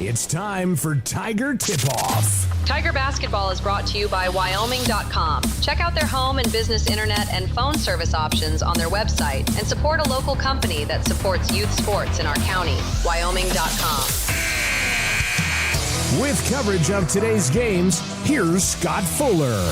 It's time for Tiger Tip-Off. Tiger Basketball is brought to you by Wyoming.com. Check out their home and business internet and phone service options on their website and support a local company that supports youth sports in our county. Wyoming.com. With coverage of today's games, here's Scott Fuller.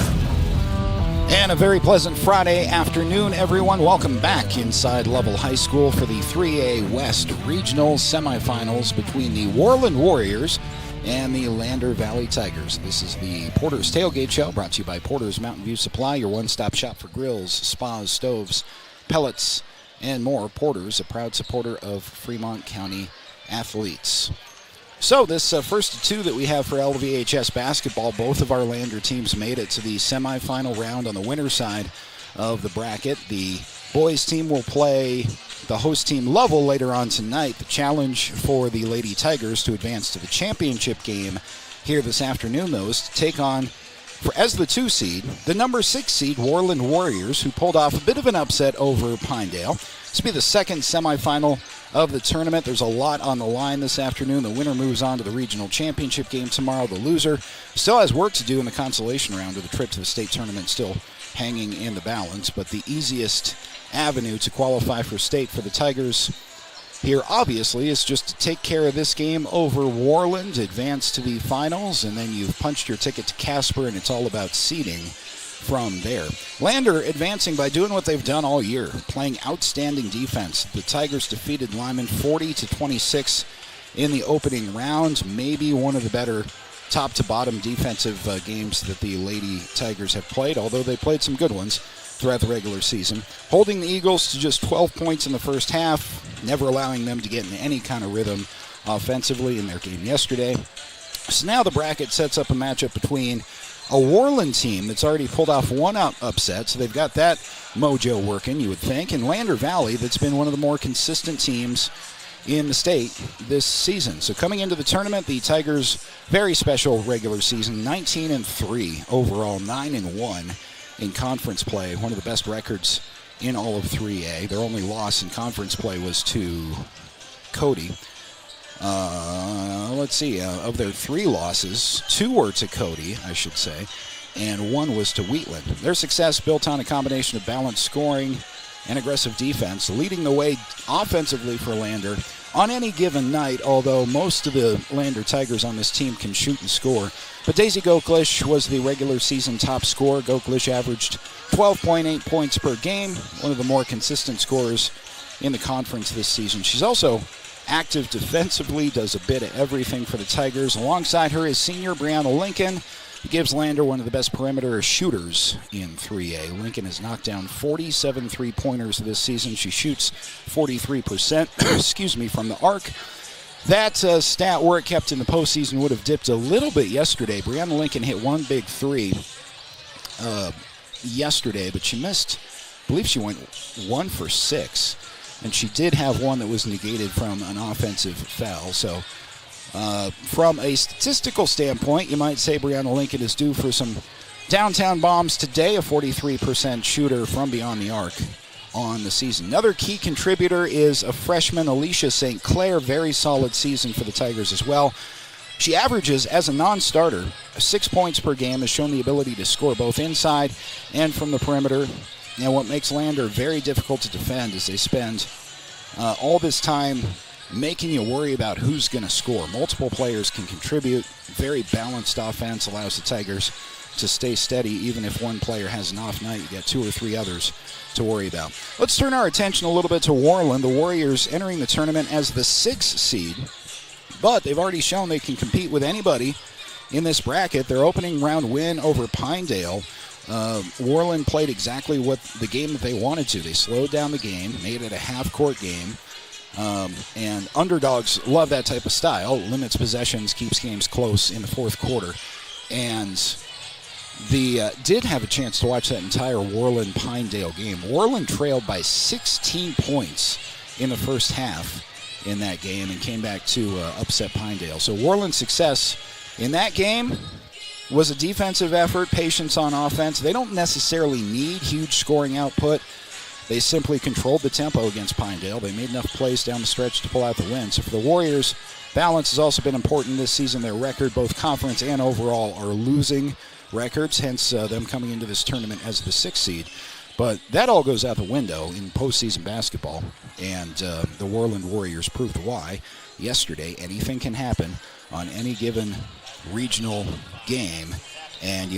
And a very pleasant Friday afternoon, everyone. Welcome back inside Lovell High School for the 3A West Regional Semifinals between the Worland Warriors and the Lander Valley Tigers. This is the Porter's Tailgate Show, brought to you by Porter's Mountain View Supply, your one-stop shop for grills, spas, stoves, pellets, and more. Porter's, a proud supporter of Fremont County athletes. So this first of two that we have for LVHS basketball, both of our Lander teams made it to the semifinal round on the winner's side of the bracket. The boys team will play the host team Lovell later on tonight. The challenge for the Lady Tigers to advance to the championship game here this afternoon, though, is to take on, as the 2 seed, the number 6 seed Worland Warriors, who pulled off a bit of an upset over Pinedale. This will be the second semifinal of the tournament. There's a lot on the line this afternoon. The winner moves on to the regional championship game tomorrow. The loser still has work to do in the consolation round, with the trip to the state tournament still hanging in the balance. But the easiest avenue to qualify for state for the Tigers here, obviously, is just to take care of this game over Worland, advance to the finals, and then you've punched your ticket to Casper, and it's all about seeding from there. Lander advancing by doing what they've done all year, playing outstanding defense. The Tigers defeated Lyman 40-26 in the opening round. Maybe one of the better top-to-bottom defensive games that the Lady Tigers have played, although they played some good ones throughout the regular season. Holding the Eagles to just 12 points in the first half, never allowing them to get in any kind of rhythm offensively in their game yesterday. So now the bracket sets up a matchup between a Worland team that's already pulled off one upset, so they've got that mojo working, you would think, and Lander Valley, that's been one of the more consistent teams in the state this season. So coming into the tournament, the Tigers' very special regular season, 19-3 overall, 9-1 in conference play, one of the best records in all of 3A. Their only loss in conference play was to Cody. Let's see, of their 3 losses, 2 were to Cody, I should say, and 1 was to Wheatland. Their success built on a combination of balanced scoring and aggressive defense, leading the way offensively for Lander on any given night, although most of the Lander Tigers on this team can shoot and score. But Daisy Goklish was the regular season top scorer. Goklish averaged 12.8 points per game, one of the more consistent scorers in the conference this season. She's also active defensively, does a bit of everything for the Tigers. Alongside her is senior Brianna Lincoln, who gives Lander one of the best perimeter shooters in 3A. Lincoln has knocked down 47 three-pointers this season. She shoots 43% from the arc. That stat, were it kept in the postseason, would have dipped a little bit yesterday. Brianna Lincoln hit one big three yesterday, but she missed, I believe she went 1 for 6. And she did have one that was negated from an offensive foul. So from a statistical standpoint, you might say Brianna Lincoln is due for some downtown bombs today, a 43% shooter from beyond the arc on the season. Another key contributor is a freshman, Alicia St. Clair. Very solid season for the Tigers as well. She averages, as a non-starter, 6 points per game, has shown the ability to score both inside and from the perimeter. Now, what makes Lander very difficult to defend is they spend all this time making you worry about who's going to score. Multiple players can contribute. Very balanced offense allows the Tigers to stay steady. Even if one player has an off night, you got 2 or 3 others to worry about. Let's turn our attention a little bit to Worland. The Warriors entering the tournament as the 6th seed, but they've already shown they can compete with anybody in this bracket. Their opening round win over Pinedale, Worland played exactly what the game that they wanted to. They slowed down the game, made it a half-court game, and underdogs love that type of style. Limits possessions, keeps games close in the fourth quarter. And did have a chance to watch that entire Worland-Pinedale game. Worland trailed by 16 points in the first half in that game and came back to upset Pinedale. So Worland's success in that game was a defensive effort, patience on offense. They don't necessarily need huge scoring output They simply controlled the tempo against Pinedale. They made enough plays down the stretch to pull out the win. So for the Warriors, balance has also been important this season. Their record, both conference and overall, are losing records, hence them coming into this tournament as the 6th seed. But that all goes out the window in postseason basketball, and the Worland Warriors proved why yesterday. Anything can happen on any given regional game. And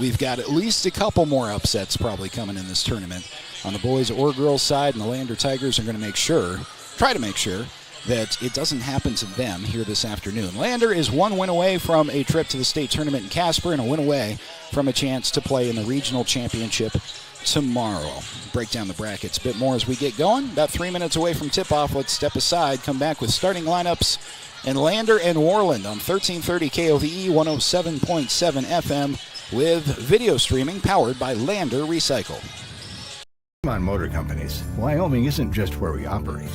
we've got at least a couple more upsets probably coming in this tournament on the boys or girls side, and the Lander Tigers are going to try to make sure that it doesn't happen to them here this afternoon. Lander is one win away from a trip to the state tournament in Casper and a win away from a chance to play in the regional championship tomorrow. Break down the brackets a bit more as we get going. About 3 minutes away from tip-off. Let's step aside, come back with starting lineups in Lander and Worland on 1330 KOVE 107.7 FM with video streaming powered by Lander Recycle. On Motor Companies, Wyoming isn't just where we operate,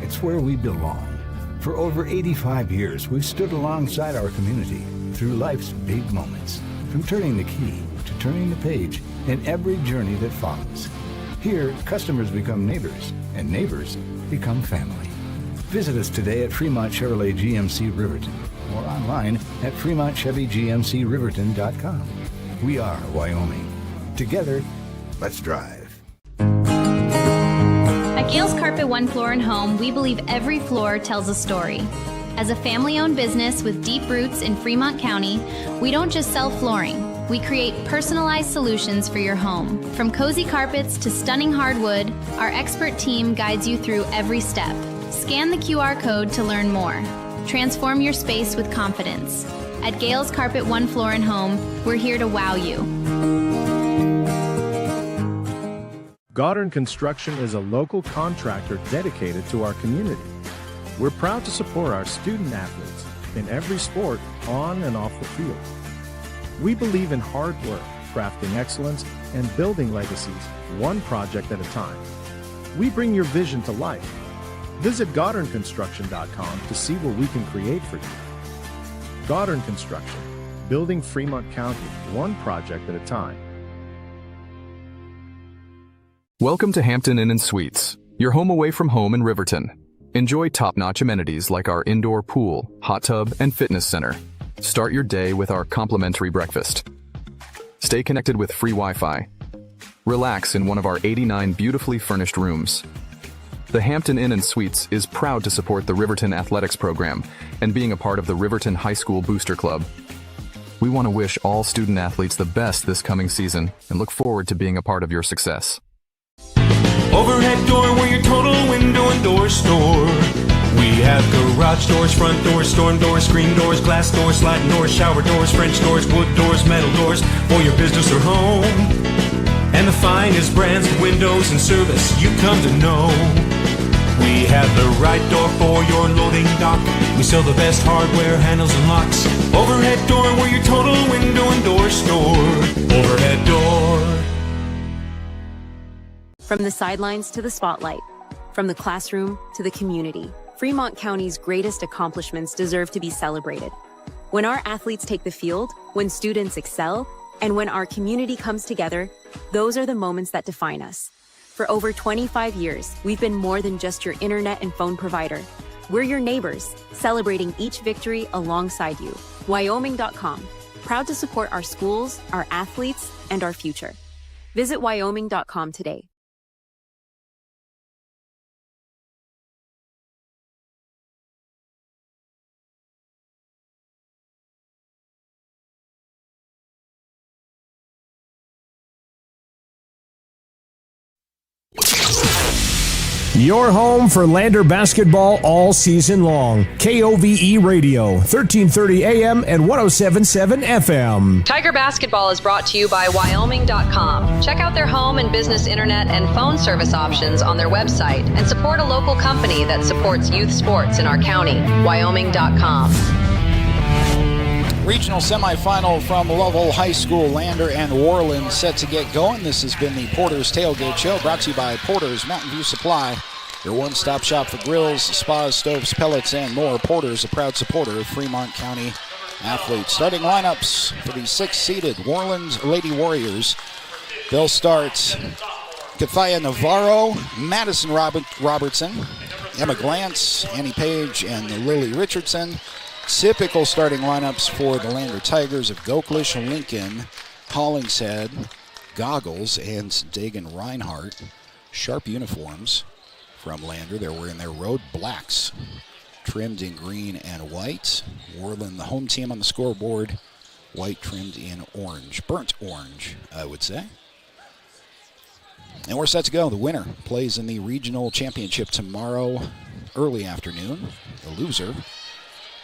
it's where we belong. For over 85 years, we've stood alongside our community through life's big moments, from turning the key to turning the page in every journey that follows. Here, customers become neighbors, and neighbors become family. Visit us today at Fremont Chevrolet GMC Riverton or online at FremontChevyGMCRiverton.com. We are Wyoming. Together, let's drive. At Gales Carpet One Floor and Home, we believe every floor tells a story. As a family-owned business with deep roots in Fremont County, we don't just sell flooring. We create personalized solutions for your home. From cozy carpets to stunning hardwood, our expert team guides you through every step. Scan the QR code to learn more. Transform your space with confidence. At Gales Carpet One Floor and Home, we're here to wow you. Goddard Construction is a local contractor dedicated to our community. We're proud to support our student athletes in every sport, on and off the field. We believe in hard work, crafting excellence, and building legacies, one project at a time. We bring your vision to life. Visit GoddardConstruction.com to see what we can create for you. Goddard Construction, building Fremont County, one project at a time. Welcome to Hampton Inn & Suites, your home away from home in Riverton. Enjoy top-notch amenities like our indoor pool, hot tub, and fitness center. Start your day with our complimentary breakfast. Stay connected with free Wi-Fi. Relax in one of our 89 beautifully furnished rooms. The Hampton Inn & Suites is proud to support the Riverton Athletics Program and being a part of the Riverton High School Booster Club. We want to wish all student athletes the best this coming season and look forward to being a part of your success. Overhead door, we're your total window and door store. We have garage doors, front doors, storm doors, screen doors, glass doors, sliding doors, shower doors, French doors, wood doors, metal doors for your business or home. And the finest brands of windows and service you come to know. We have the right door for your loading dock. We sell the best hardware, handles, and locks. Overhead door, we're your total window and door store. Overhead door. From the sidelines to the spotlight, from the classroom to the community, Fremont County's greatest accomplishments deserve to be celebrated. When our athletes take the field, when students excel, and when our community comes together, those are the moments that define us. For over 25 years, we've been more than just your internet and phone provider. We're your neighbors, celebrating each victory alongside you. Wyoming.com, proud to support our schools, our athletes, and our future. Visit Wyoming.com today. Your home for Lander basketball all season long. KOVE Radio, 1330 AM and 107.7 FM. Tiger Basketball is brought to you by Wyoming.com. Check out their home and business internet and phone service options on their website and support a local company that supports youth sports in our county. Wyoming.com. Regional semifinal from Lovell High School, Lander and Worland set to get going. This has been the Porter's Tailgate Show, brought to you by Porter's Mountain View Supply, your one-stop shop for grills, spas, stoves, pellets, and more. Porter's a proud supporter of Fremont County athletes. Starting lineups for the 6th-seeded Worland Lady Warriors. They'll start Kathia Navarro, Madison Robertson, Emma Glantz, Annie Page, and Lily Richardson. Typical starting lineups for the Lander Tigers of Goklish, Lincoln, Hollingshead, Goggles, and Dagan Reinhardt. Sharp uniforms from Lander. They're wearing their road blacks, trimmed in green and white. Worland, the home team on the scoreboard, white trimmed in orange. Burnt orange, I would say. And we're set to go. The winner plays in the regional championship tomorrow early afternoon. The loser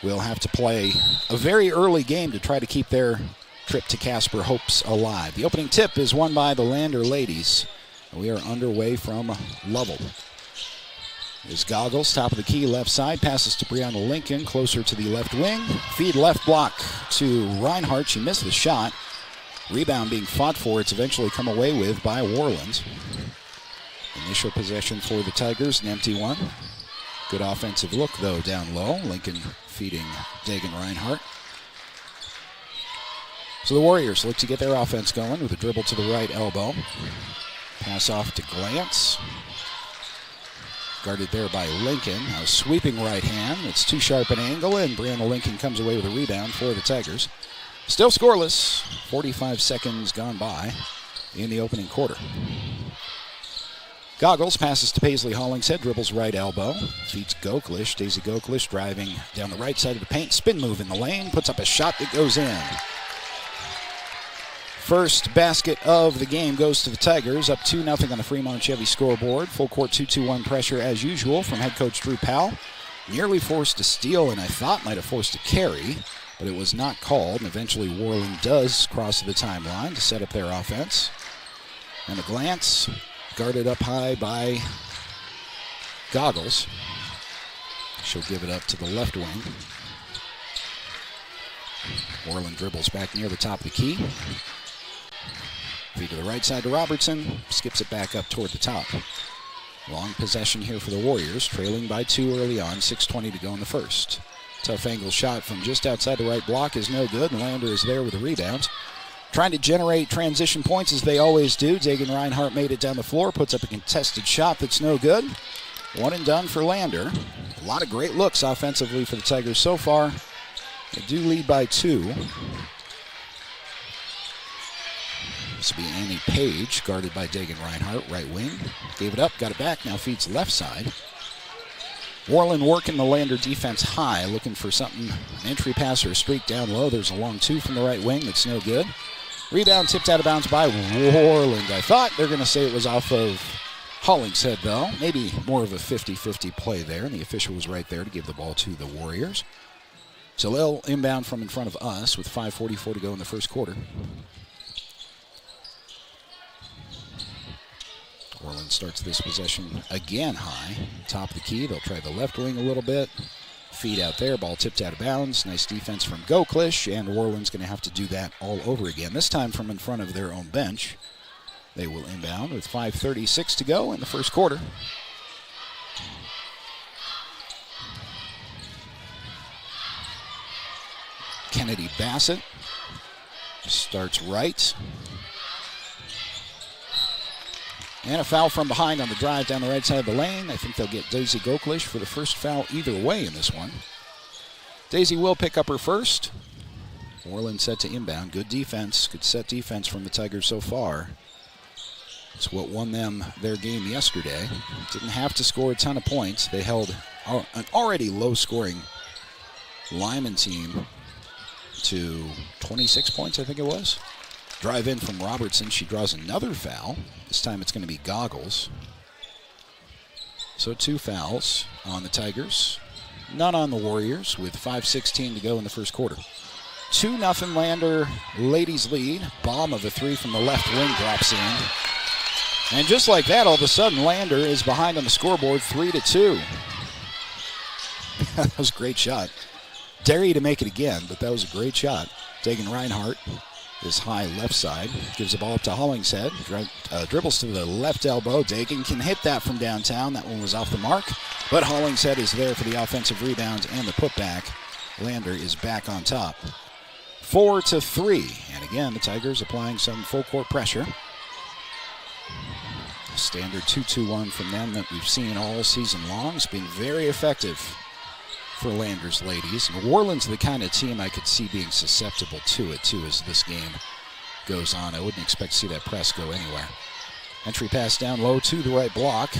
will have to play a very early game to try to keep their trip to Casper hopes alive. The opening tip is won by the Lander ladies. We are underway from Lovell. There's Goggles, top of the key, left side. Passes to Brianna Lincoln, closer to the left wing. Feed left block to Reinhardt. She missed the shot. Rebound being fought for. It's eventually come away with by Worland. Initial possession for the Tigers, an empty one. Good offensive look, though, down low. Lincoln feeding Dagan Reinhardt. So the Warriors look to get their offense going with a dribble to the right elbow. Pass off to Glantz. Guarded there by Lincoln. A sweeping right hand. It's too sharp an angle, and Brianna Lincoln comes away with a rebound for the Tigers. Still scoreless. 45 seconds gone by in the opening quarter. Goggles passes to Paisley Hollingshead, dribbles right elbow, feeds Goklish. Daisy Goklish driving down the right side of the paint, spin move in the lane, puts up a shot that goes in. First basket of the game goes to the Tigers, up 2-0 on the Fremont Chevy scoreboard. Full court 2-2-1 pressure as usual from head coach Drew Powell. Nearly forced a steal, and I thought might have forced a carry, but it was not called. And eventually Worland does cross the timeline to set up their offense. And a glance, guarded up high by Goggles. She'll give it up to the left wing. Worland dribbles back near the top of the key. Feed to the right side to Robertson. Skips it back up toward the top. Long possession here for the Warriors, trailing by 2 early on, 6:20 to go in the first. Tough angle shot from just outside the right block is no good, and Lander is there with a rebound. Trying to generate transition points as they always do. Dagan Reinhardt made it down the floor, puts up a contested shot that's no good. One and done for Lander. A lot of great looks offensively for the Tigers so far. They do lead by 2. This will be Annie Page, guarded by Dagan Reinhardt, right wing. Gave it up, got it back, now feeds left side. Worland working the Lander defense high, looking for something, an entry pass or a streak down low. There's a long 2 from the right wing that's no good. Rebound tipped out of bounds by Worland. I thought they're going to say it was off of Hollingshead, though. Maybe more of a 50-50 play there, and the official was right there to give the ball to the Warriors. So they'll inbound from in front of us with 5:44 to go in the first quarter. Worland starts this possession again high. Top of the key, they'll try the left wing a little bit. Feed out there, ball tipped out of bounds. Nice defense from Goklish, and Worland's going to have to do that all over again, this time from in front of their own bench. They will inbound with 5:36 to go in the first quarter. Kennedy Bassett starts right. And a foul from behind on the drive down the right side of the lane. I think they'll get Daisy Goklish for the first foul either way in this one. Daisy will pick up her first. Worland set to inbound. Good defense, good set defense from the Tigers so far. It's what won them their game yesterday. Didn't have to score a ton of points. They held an already low-scoring Lyman team to 26 points, I think it was. Drive in from Robertson. She draws another foul. This time it's going to be Goggles. So 2 fouls on the Tigers. None on the Warriors with 5:16 to go in the first quarter. 2-0 Lander ladies lead. Bomb of a 3 from the left wing drops in. And just like that, all of a sudden, Lander is behind on the scoreboard 3-2. That was a great shot. Dare you to make it again, but that was a great shot. Dagan Reinhardt is high left side. Gives the ball up to Hollingshead. Dribbles to the left elbow. Dagan can hit that from downtown. That one was off the mark. But Hollingshead is there for the offensive rebound and the putback. Lander is back on top. 4-3. And again, the Tigers applying some full court pressure. Standard 2-2-1 from them that we've seen all season long. It's been very effective for Landers ladies. And Worland's the kind of team I could see being susceptible to it, too, as this game goes on. I wouldn't expect to see that press go anywhere. Entry pass down low to the right block.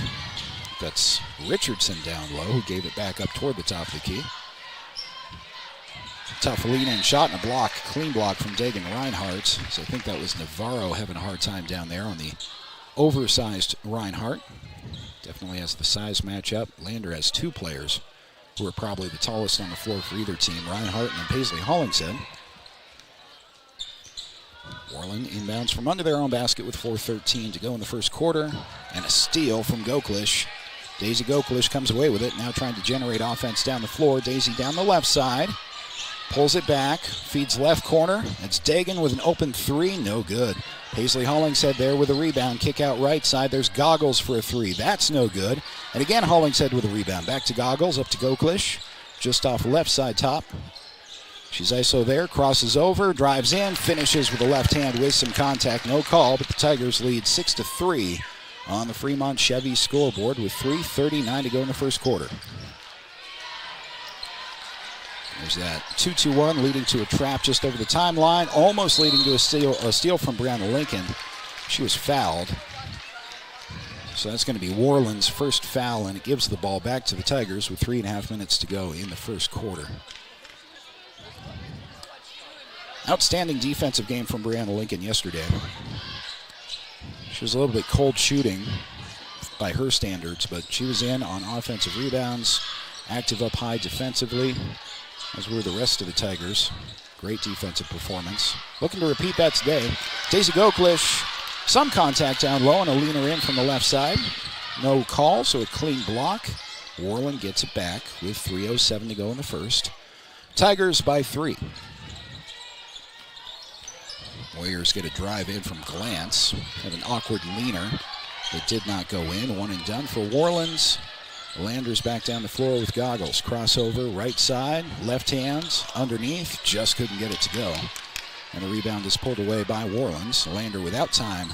That's Richardson down low, who gave it back up toward the top of the key. Tough lead-in shot and a block, clean block from Dagan Reinhardt. So I think that was Navarro having a hard time down there on the oversized Reinhardt. Definitely has the size matchup. Lander has two players who are probably the tallest on the floor for either team, Reinhardt and then Paisley Hollingshead. Worland inbounds from under their own basket with 4:13 to go in the first quarter. And a steal from Goklish. Daisy Goklish comes away with it, now trying to generate offense down the floor. Daisy down the left side. Pulls it back, feeds left corner. It's Dagan with an open three, no good. Paisley Hollingshead there with a rebound, kick out right side. There's Goggles for a three, that's no good. And again, Hollingshead with a rebound. Back to Goggles, up to Goklish, just off left side top. She's ISO there, crosses over, drives in, finishes with the left hand with some contact, no call, but the Tigers lead 6-3 on the Fremont Chevy scoreboard with 3:39 to go in the first quarter. There's that 2-2-1 leading to a trap just over the timeline, almost leading to a steal from Brianna Lincoln. She was fouled. So that's going to be Worland's first foul, and it gives the ball back to the Tigers with 3.5 minutes to go in the first quarter. Outstanding defensive game from Brianna Lincoln yesterday. She was a little bit cold shooting by her standards, but she was in on offensive rebounds, active up high defensively, as were the rest of the Tigers. Great defensive performance. Looking to repeat that today. Daisy Goklish, some contact down low and a leaner in from the left side. No call, so a clean block. Worland gets it back with 3:07 to go in the first. Tigers by 3. Warriors get a drive in from Glantz. Had an awkward leaner that did not go in. One and done for Worland's. Landers back down the floor with Goggles. Crossover, right side, left hands, underneath. Just couldn't get it to go. And the rebound is pulled away by Worland's. Lander without time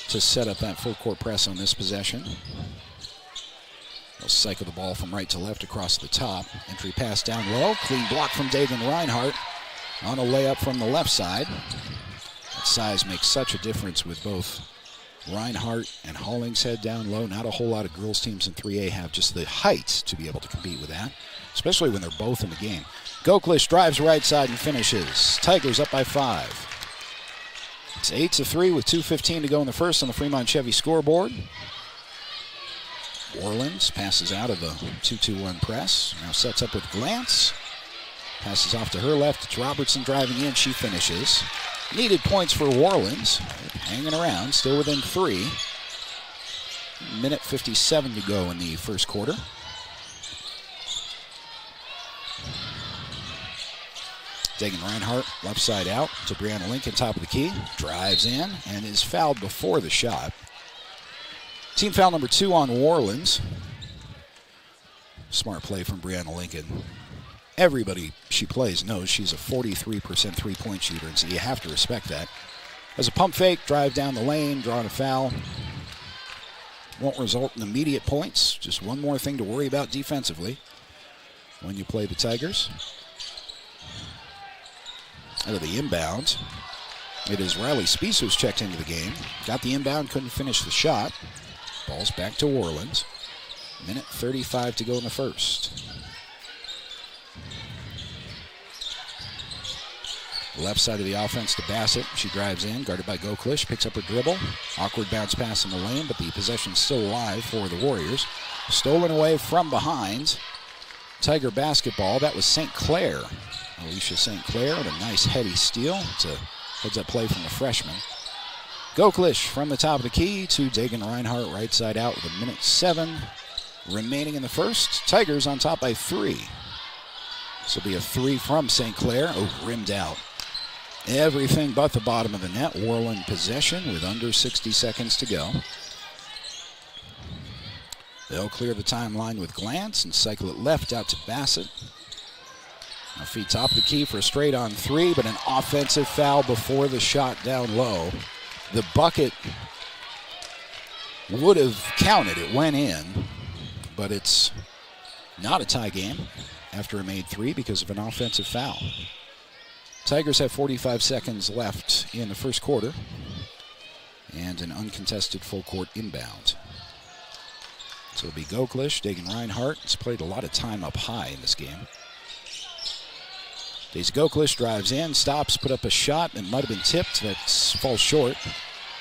to set up that full court press on this possession. They'll cycle the ball from right to left across the top. Entry pass down low. Clean block from Dagan Reinhardt on a layup from the left side. That size makes such a difference with both Reinhardt and Hollingshead down low. Not a whole lot of girls teams in 3A have just the height to be able to compete with that, especially when they're both in the game. Goklish drives right side and finishes. Tigers up by 5. It's 8-3 with 2:15 to go in the first on the Fremont Chevy scoreboard. Worland passes out of the 2-2-1 press. Now sets up with Glantz. Passes off to her left. It's Robertson driving in. She finishes. Needed points for Worland. Hanging around, still within 3. Minute 57 to go in the first quarter. Dagan Reinhardt, left side out to Brianna Lincoln, top of the key. Drives in and is fouled before the shot. Team foul number 2 on Worland. Smart play from Brianna Lincoln. Everybody she plays knows she's a 43% three-point shooter, and so you have to respect that. As a pump fake, drive down the lane, drawing a foul. Won't result in immediate points. Just one more thing to worry about defensively when you play the Tigers. Out of the inbound, it is Riley Spees who's checked into the game. Got the inbound, couldn't finish the shot. Ball's back to Worland. Minute 35 to go in the first. Left side of the offense to Bassett. She drives in, guarded by Goklish, picks up her dribble. Awkward bounce pass in the lane, but the possession's still alive for the Warriors. Stolen away from behind. Tiger basketball. That was St. Clair. Alicia St. Clair with a nice heady steal. It's a heads-up play from the freshman. Goklish from the top of the key to Dagan Reinhardt, right side out with 1:07 remaining in the first. Tigers on top by 3. This will be a 3 from St. Clair. Oh, rimmed out. Everything but the bottom of the net. Worland possession with under 60 seconds to go. They'll clear the timeline with Glantz and cycle it left out to Bassett. Now feed top of the key for a straight on 3, but an offensive foul before the shot down low. The bucket would have counted. It went in, but it's not a tie game after it made 3 because of an offensive foul. Tigers have 45 seconds left in the first quarter and an uncontested full court inbound. So it'll be Goklish. Dagan Reinhardt has played a lot of time up high in this game. Daisy Goklish drives in, stops, put up a shot that might have been tipped. That falls short.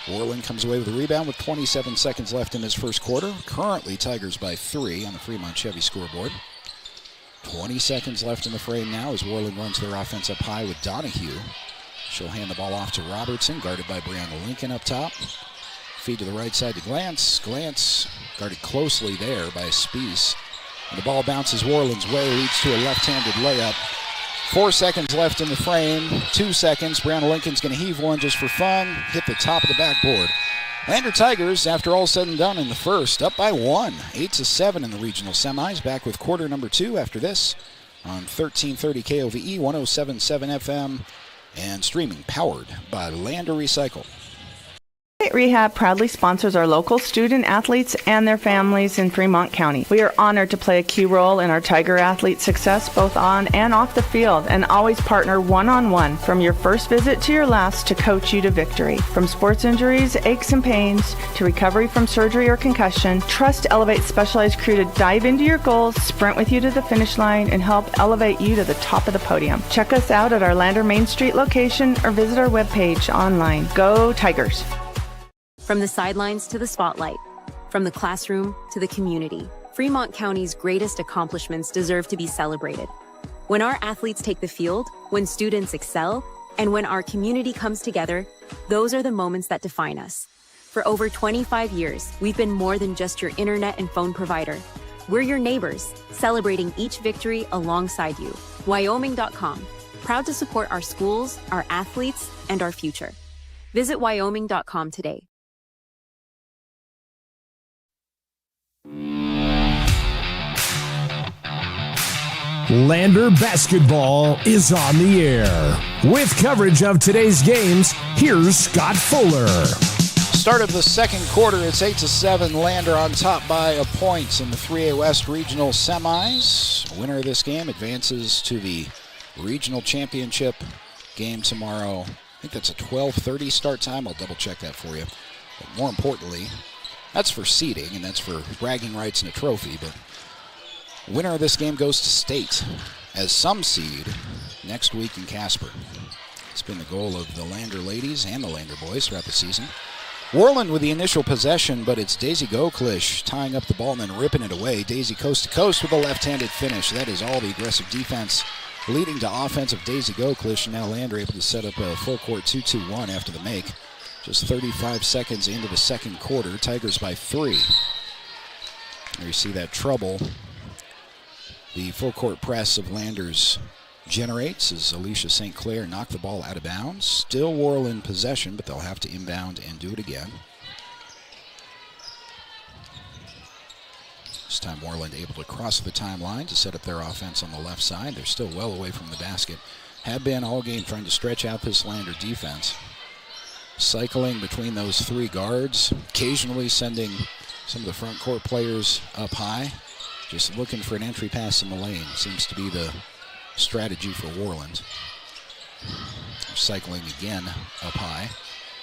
Worland comes away with a rebound with 27 seconds left in this first quarter. Currently Tigers by 3 on the Fremont Chevy scoreboard. 20 seconds left in the frame now as Worland runs their offense up high with Donahue. She'll hand the ball off to Robertson, guarded by Brianna Lincoln up top. Feed to the right side to Glantz. Glantz guarded closely there by Spies. And the ball bounces Worland's way, leads to a left-handed layup. 4 seconds left in the frame. 2 seconds. Brianna Lincoln's going to heave one just for fun. Hit the top of the backboard. Lander Tigers, after all said and done in the first, up by 1. 8-7 in the regional semis. Back with quarter number 2 after this on 1330 KOVE, 107.7 FM, and streaming powered by Lander Recycle. Rehab proudly sponsors our local student athletes and their families in Fremont County. We are honored to play a key role in our Tiger athletes' success both on and off the field and always partner one-on-one from your first visit to your last to coach you to victory. From sports injuries, aches and pains, to recovery from surgery or concussion, Trust Elevate's specialized crew to dive into your goals, sprint with you to the finish line, and help elevate you to the top of the podium. Check us out at our Lander Main Street location or visit our webpage online. Go Tigers! From the sidelines to the spotlight, from the classroom to the community, Fremont County's greatest accomplishments deserve to be celebrated. When our athletes take the field, when students excel, and when our community comes together, those are the moments that define us. For over 25 years, we've been more than just your internet and phone provider. We're your neighbors, celebrating each victory alongside you. Wyoming.com, proud to support our schools, our athletes, and our future. Visit Wyoming.com today. Lander basketball is on the air. With coverage of today's games, here's Scott Fuller. Start of the second quarter, it's 8-7. Lander on top by a point in the 3A West Regional Semis. Winner of this game advances to the Regional Championship game tomorrow. I think that's a 12:30 start time. I'll double check that for you. But more importantly, that's for seeding, and that's for bragging rights and a trophy. But winner of this game goes to state as some seed next week in Casper. It's been the goal of the Lander ladies and the Lander boys throughout the season. Worland with the initial possession, but it's Daisy Goklish tying up the ball and then ripping it away. Daisy coast to coast with a left-handed finish. That is all the aggressive defense leading to offensive Daisy Goklish. And now Lander able to set up a full court 2-2-1 after the make. Just 35 seconds into the second quarter. Tigers by 3. There you see that trouble the full court press of Landers generates as Alicia St. Clair knocked the ball out of bounds. Still Worland possession, but they'll have to inbound and do it again. This time Worland able to cross the timeline to set up their offense on the left side. They're still well away from the basket. Have been all game trying to stretch out this Lander defense. Cycling between those 3 guards, occasionally sending some of the front court players up high. Just looking for an entry pass in the lane seems to be the strategy for Worland. Cycling again up high.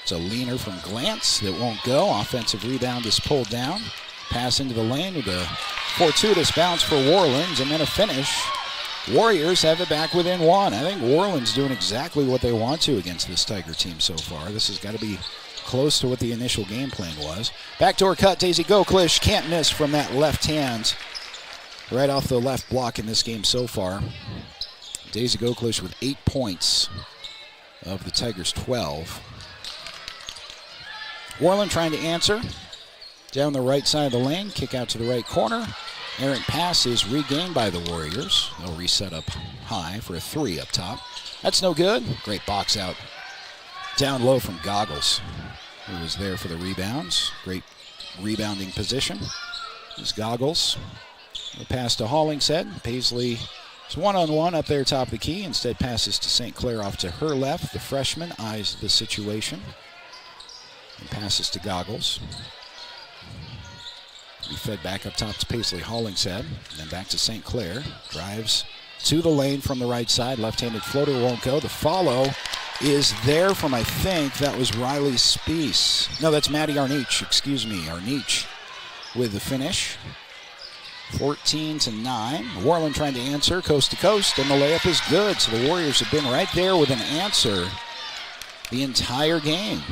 It's a leaner from Glantz that won't go. Offensive rebound is pulled down. Pass into the lane with a fortuitous bounce for Worland, and then a finish. Warriors have it back within 1. I think Worland's doing exactly what they want to against this Tiger team so far. This has got to be close to what the initial game plan was. Backdoor cut, Daisy Goklish can't miss from that left hand. Right off the left block in this game so far. Daisy Goklish with 8 points of the Tigers' 12. Worland trying to answer. Down the right side of the lane, kick out to the right corner. Errant pass is regained by the Warriors. They'll reset up high for a 3 up top. That's no good. Great box out. Down low from Goggles, who was there for the rebounds. Great rebounding position. There's Goggles. The pass to Hollingshead. Paisley is one-on-one up there top of the key. Instead passes to St. Clair off to her left. The freshman eyes the situation and passes to Goggles. He fed back up top to Paisley Hollingshead, then back to St. Clair. Drives to the lane from the right side. Left-handed floater won't go. The follow is there from, I think, that was Riley Spees. No, that's Maddie Arnich, excuse me. Arnich with the finish. 14-9. Worland trying to answer coast to coast, and the layup is good. So the Warriors have been right there with an answer the entire game.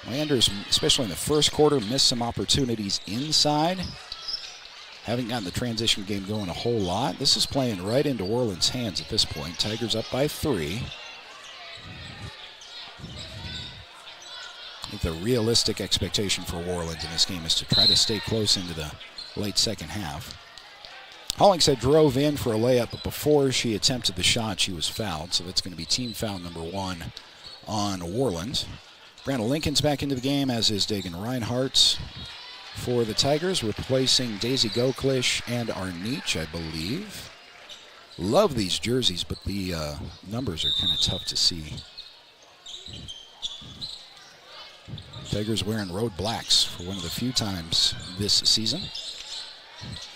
Landers, especially in the first quarter, missed some opportunities inside. Haven't gotten the transition game going a whole lot. This is playing right into Worland's hands at this point. Tigers up by 3. I think the realistic expectation for Worland in this game is to try to stay close into the late second half. Hollingshead drove in for a layup, but before she attempted the shot, she was fouled. So that's going to be team foul number 1 on Worland. Brianna Lincoln's back into the game, as is Dagan Reinhardt for the Tigers, replacing Daisy Goklish and Arnich, I believe. Love these jerseys, but the numbers are kind of tough to see. Tigers wearing road blacks for one of the few times this season.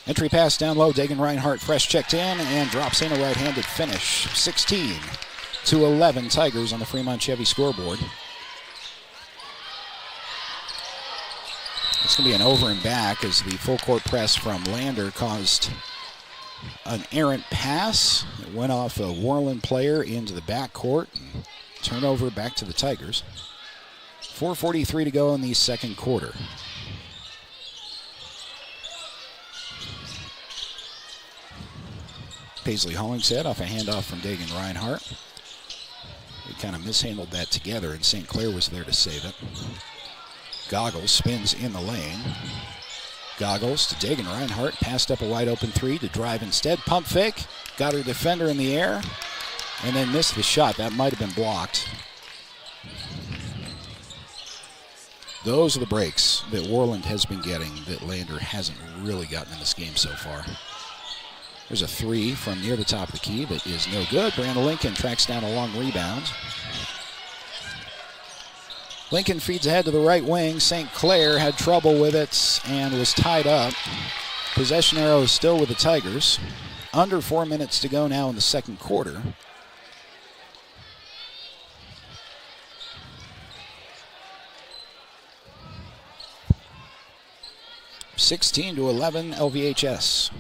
Entry pass down low. Dagan Reinhardt fresh checked in and drops in a right-handed finish. 16-11 Tigers on the Fremont Chevy scoreboard. It's going to be an over and back as the full court press from Lander caused an errant pass. It went off a Worland player into the backcourt. And turnover back to the Tigers. 4:43 to go in the second quarter. Paisley Hollingshead off a handoff from Dagan Reinhardt. They kind of mishandled that together, and St. Clair was there to save it. Goggles spins in the lane. Goggles to Dagan Reinhardt. Passed up a wide open 3 to drive instead. Pump fake. Got her defender in the air. And then missed the shot. That might have been blocked. Those are the breaks that Worland has been getting that Lander hasn't really gotten in this game so far. There's a 3 from near the top of the key that is no good. Brianna Lincoln tracks down a long rebound. Lincoln feeds ahead to the right wing. St. Clair had trouble with it and was tied up. Possession arrow is still with the Tigers. Under 4 minutes to go now in the second quarter. (16-11) LVHS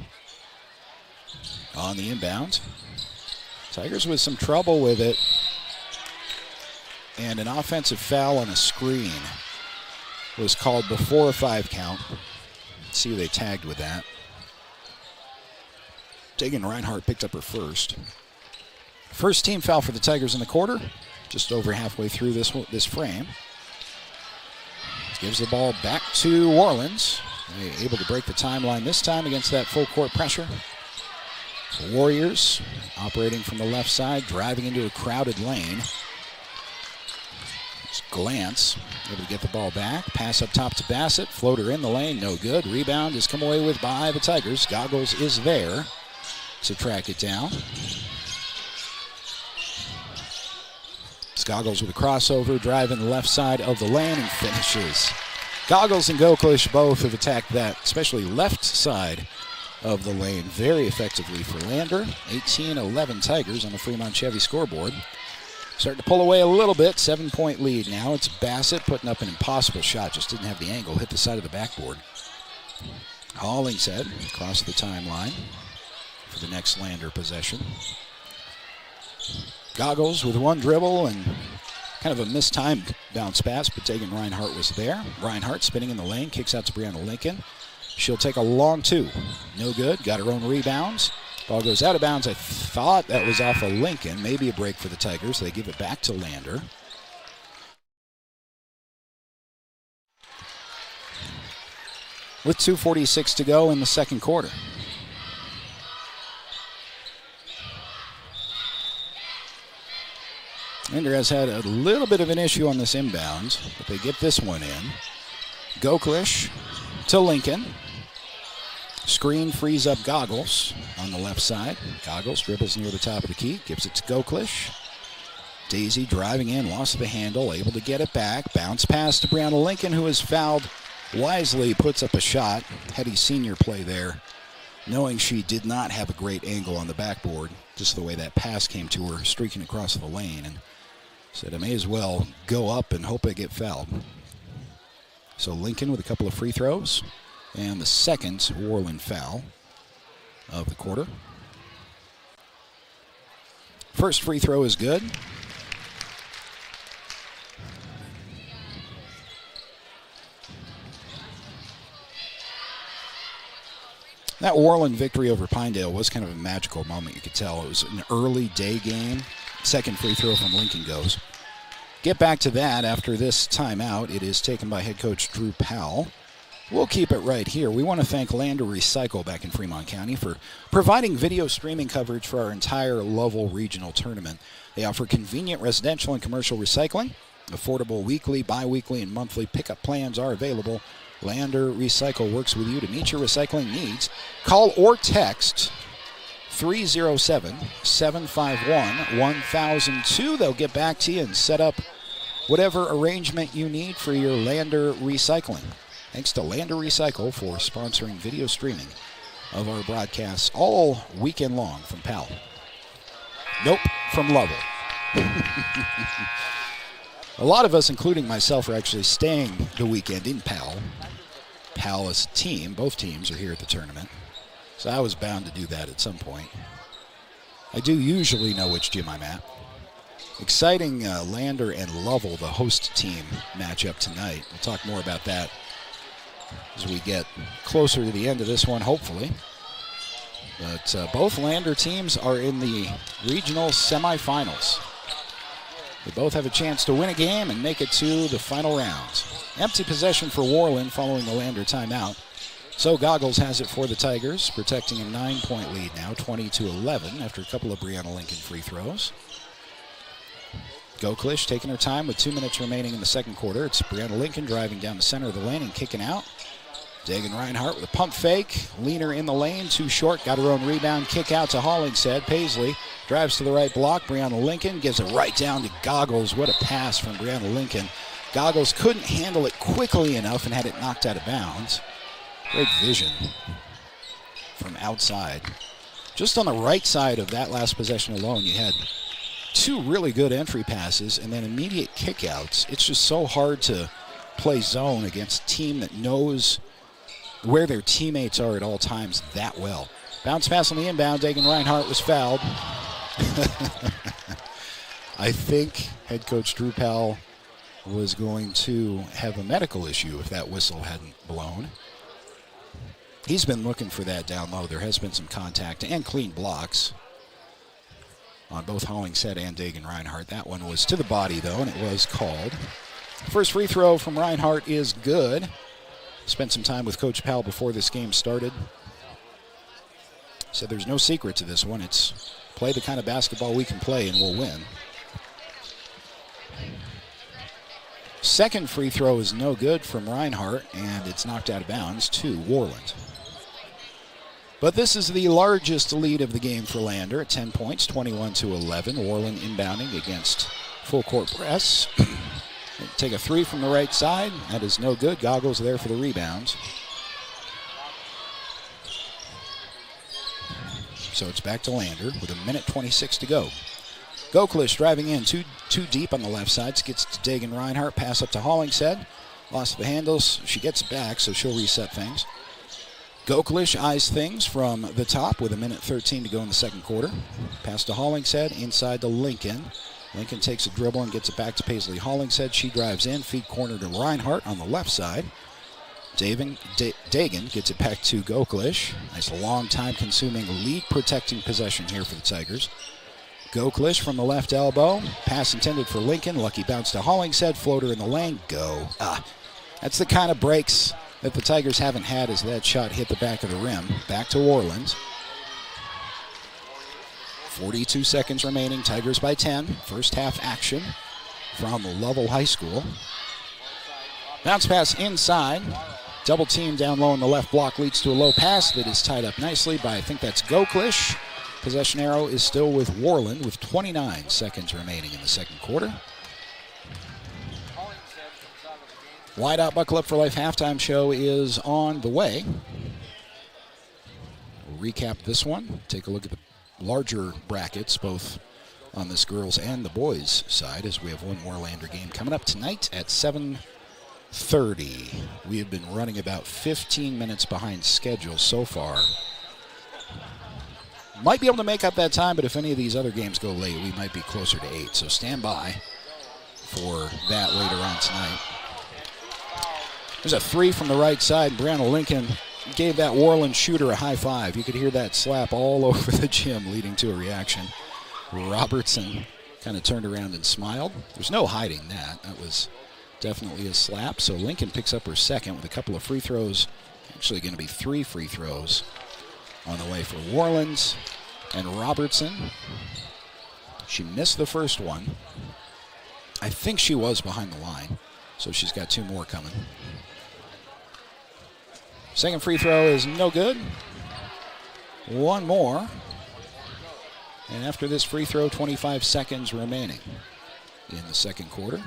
on the inbound. Tigers with some trouble with it. And an offensive foul on a screen was called before a 5 count. Let's see who they tagged with that. Dagan Reinhardt picked up her first. First team foul for the Tigers in the quarter. Just over halfway through this frame. Gives the ball back to Worland. They're able to break the timeline this time against that full court pressure. The Warriors operating from the left side, driving into a crowded lane. Glance, able to get the ball back. Pass up top to Bassett. Floater in the lane, no good. Rebound is come away with by the Tigers. Goggles is there to track it down. It's Goggles with a crossover, driving the left side of the lane and finishes. Goggles and Goklish both have attacked that, especially left side of the lane, very effectively for Lander. 18-11 Tigers on the Fremont Chevy scoreboard. Starting to pull away a little bit. 7-point lead now. It's Bassett putting up an impossible shot. Just didn't have the angle. Hit the side of the backboard. Hollingshead across the timeline for the next Lander possession. Goggles with one dribble and kind of a mistimed bounce pass, but Dagan Reinhardt was there. Reinhardt spinning in the lane. Kicks out to Brianna Lincoln. She'll take a long 2. No good. Got her own rebounds. Ball goes out of bounds. I thought that was off of Lincoln. Maybe a break for the Tigers. They give it back to Lander. With 2:46 to go in the second quarter. Lander has had a little bit of an issue on this inbound, but they get this one in. Goklish to Lincoln. Screen frees up Goggles on the left side. Goggles dribbles near the top of the key, gives it to Goklish. Daisy driving in, lost the handle, able to get it back. Bounce pass to Brianna Lincoln, who is fouled wisely puts up a shot. Hetty senior play there, knowing she did not have a great angle on the backboard, just the way that pass came to her, streaking across the lane, and said, I may as well go up and hope I get fouled. So Lincoln with a couple of free throws, and the second Worland foul of the quarter. First free throw is good. That Worland victory over Pinedale was kind of a magical moment, you could tell. It was an early day game. Second free throw from Lincoln goes. Get back to that after this timeout. It is taken by head coach Drew Powell. We'll keep it right here. We want to thank Lander Recycle back in Fremont County for providing video streaming coverage for our entire Lovell Regional Tournament. They offer convenient residential and commercial recycling. Affordable weekly, bi-weekly, and monthly pickup plans are available. Lander Recycle works with you to meet your recycling needs. Call or text 307-751-1002. They'll get back to you and set up whatever arrangement you need for your Lander Recycling. Thanks to Lander Recycle for sponsoring video streaming of our broadcasts all weekend long from Powell. Nope, from Lovell. A lot of us, including myself, are actually staying the weekend in Powell. Powell as a team, both teams are here at the tournament. So I was bound to do that at some point. I do usually know which gym I'm at. Exciting Lander and Lovell, the host team, matchup tonight. We'll talk more about that as we get closer to the end of this one, hopefully. But both Lander teams are in the regional semifinals. They both have a chance to win a game and make it to the final rounds. Empty possession for Worland following the Lander timeout. So Goggles has it for the Tigers, protecting a 9-point lead now, 20-11, after a couple of Brianna Lincoln free throws. Goklish taking her time with 2 minutes remaining in the second quarter. It's Brianna Lincoln driving down the center of the lane and kicking out. Dagan Reinhardt with a pump fake. Leaner in the lane, too short. Got her own rebound. Kick out to Hollingshead. Paisley drives to the right block. Brianna Lincoln gives it right down to Goggles. What a pass from Brianna Lincoln. Goggles couldn't handle it quickly enough and had it knocked out of bounds. Great vision from outside. Just on the right side of that last possession alone, you had two really good entry passes and then immediate kickouts. It's just so hard to play zone against a team that knows where their teammates are at all times that well. Bounce pass on the inbound. Dagan Reinhardt was fouled. I think head coach Drew Powell was going to have a medical issue if that whistle hadn't blown. He's been looking for that down low. There has been some contact and clean blocks on both Hollingshead and Dagan Reinhardt. That one was to the body, though, and it was called. First free throw from Reinhardt is good. Spent some time with Coach Powell before this game started. Said there's no secret to this one. It's play the kind of basketball we can play and we'll win. Second free throw is no good from Reinhardt, and it's knocked out of bounds to Worland. But this is the largest lead of the game for Lander at 10 points, 21-11. Worland inbounding against full court press. Take a three from the right side. That is no good. Goggles there for the rebounds. So it's back to Lander with 1:26 to go. Goklish driving in too deep on the left side. Gets to Dagan Reinhardt. Pass up to Hollingshead. Lost the handles. She gets it back, so she'll reset things. Goklish eyes things from the top with 1:13 to go in the second quarter. Pass to Hollingshead. Inside to Lincoln. Lincoln takes a dribble and gets it back to Paisley Hollingshead. She drives in. Feed corner to Reinhardt on the left side. Dagan gets it back to Goklish. Nice long time-consuming lead-protecting possession here for the Tigers. Goklish from the left elbow. Pass intended for Lincoln. Lucky bounce to Hollingshead. Floater in the lane. Go. That's the kind of breaks that the Tigers haven't had as that shot hit the back of the rim. Back to Worland. 42 seconds remaining. Tigers by 10. First half action from Lovell High School. Bounce pass inside. Double team down low in the left block leads to a low pass that is tied up nicely by, I think that's Goklish. Possession arrow is still with Worland with 29 seconds remaining in the second quarter. Wide Out Buckle Up for Life halftime show is on the way. We'll recap this one. Take a look at the larger brackets, both on this girls' and the boys' side, as we have one Worlander game coming up tonight at 7:30. We have been running about 15 minutes behind schedule so far. Might be able to make up that time, but if any of these other games go late, we might be closer to 8. So stand by for that later on tonight. There's a three from the right side. Brianna Lincoln gave that Worland shooter a high five. You could hear that slap all over the gym, leading to a reaction. Robertson kind of turned around and smiled. There's no hiding that. That was definitely a slap. So Lincoln picks up her second with a couple of free throws. Actually going to be 3 free throws on the way for Worland. And Robertson, she missed the first one. I think she was behind the line, so she's got 2 more coming. Second free throw is no good. 1 more. And after this free throw, 25 seconds remaining in the second quarter.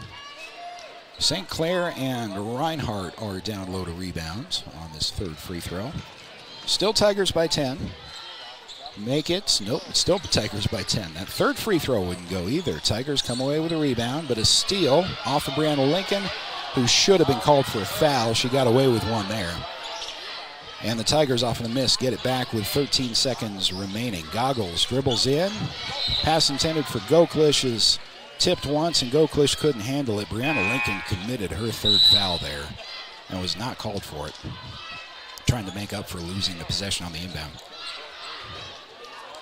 St. Clair and Reinhardt are down low to rebounds on this third free throw. Still Tigers by 10. Make it. Nope, it's still Tigers by 10. That third free throw wouldn't go either. Tigers come away with a rebound, but a steal off of Brianna Lincoln, who should have been called for a foul. She got away with one there. And the Tigers off of the miss get it back with 13 seconds remaining. Goggles dribbles in. Pass intended for Goklish is tipped once, and Goklish couldn't handle it. Brianna Lincoln committed her third foul there and was not called for it. Trying to make up for losing the possession on the inbound.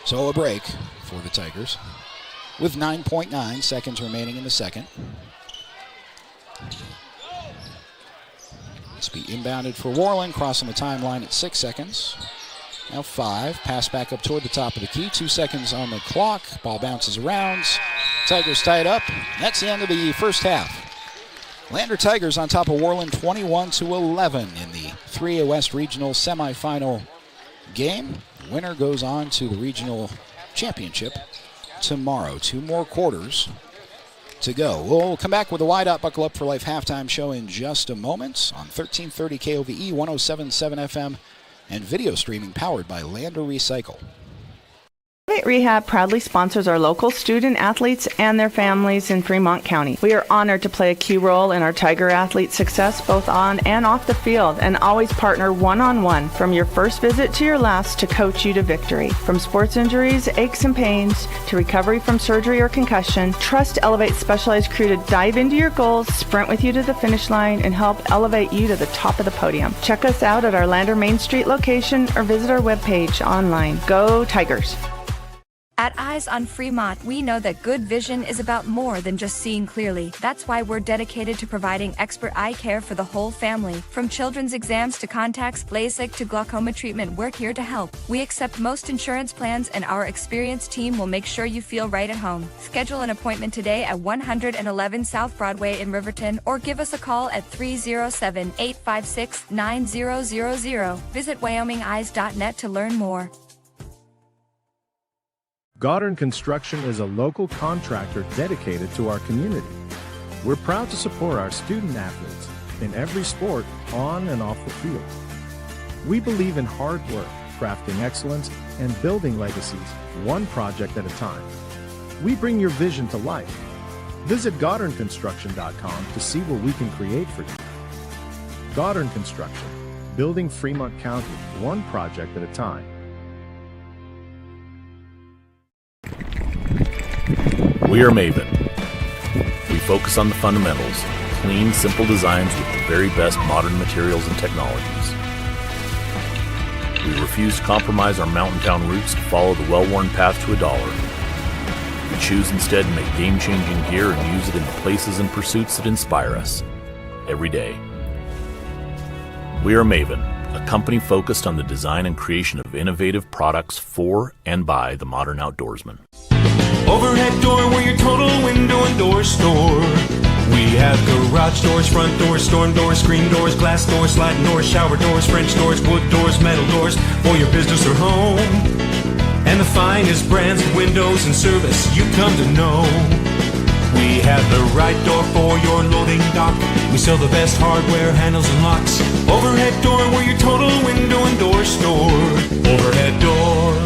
So a break for the Tigers with 9.9 seconds remaining in the second. It's be inbounded for Worland, crossing the timeline at 6 seconds. Now 5, pass back up toward the top of the key, 2 seconds on the clock. Ball bounces around, Tigers tie it up. That's the end of the first half. Lander Tigers on top of Worland 21-11 in the 3A West Regional semifinal game. The winner goes on to the regional championship tomorrow. 2 more quarters to go. We'll come back with a Wide Out Buckle Up for Life halftime show in just a moment on 1330 KOVE, 107.7 FM, and video streaming powered by Lander Recycle. Rehab proudly sponsors our local student athletes and their families in Fremont County. We are honored to play a key role in our Tiger athletes' success both on and off the field, and always partner one-on-one from your first visit to your last to coach you to victory. From sports injuries, aches and pains, to recovery from surgery or concussion, trust Elevate's specialized crew to dive into your goals, sprint with you to the finish line, and help elevate you to the top of the podium. Check us out at our Lander Main Street location or visit our webpage online. Go Tigers! At Eyes on Fremont, we know that good vision is about more than just seeing clearly. That's why we're dedicated to providing expert eye care for the whole family. From children's exams to contacts, LASIK to glaucoma treatment, we're here to help. We accept most insurance plans, and our experienced team will make sure you feel right at home. Schedule an appointment today at 111 South Broadway in Riverton, or give us a call at 307-856-9000. Visit WyomingEyes.net to learn more. Goddard Construction is a local contractor dedicated to our community. We're proud to support our student athletes in every sport, on and off the field. We believe in hard work, crafting excellence, and building legacies, one project at a time. We bring your vision to life. Visit GoddardConstruction.com to see what we can create for you. Goddard Construction, building Fremont County, one project at a time. We are Maven. We focus on the fundamentals, clean, simple designs with the very best modern materials and technologies. We refuse to compromise our mountain town roots to follow the well-worn path to $1. We choose instead to make game-changing gear and use it in the places and pursuits that inspire us every day. We are Maven, a company focused on the design and creation of innovative products for and by the modern outdoorsman. Overhead door, we're your total window and door store. We have garage doors, front doors, storm doors, screen doors, glass doors, sliding doors, shower doors, French doors, wood doors, metal doors for your business or home. And the finest brands of windows and service you come to know. We have the right door for your loading dock. We sell the best hardware, handles, and locks. Overhead door, we're your total window and door store. Overhead door.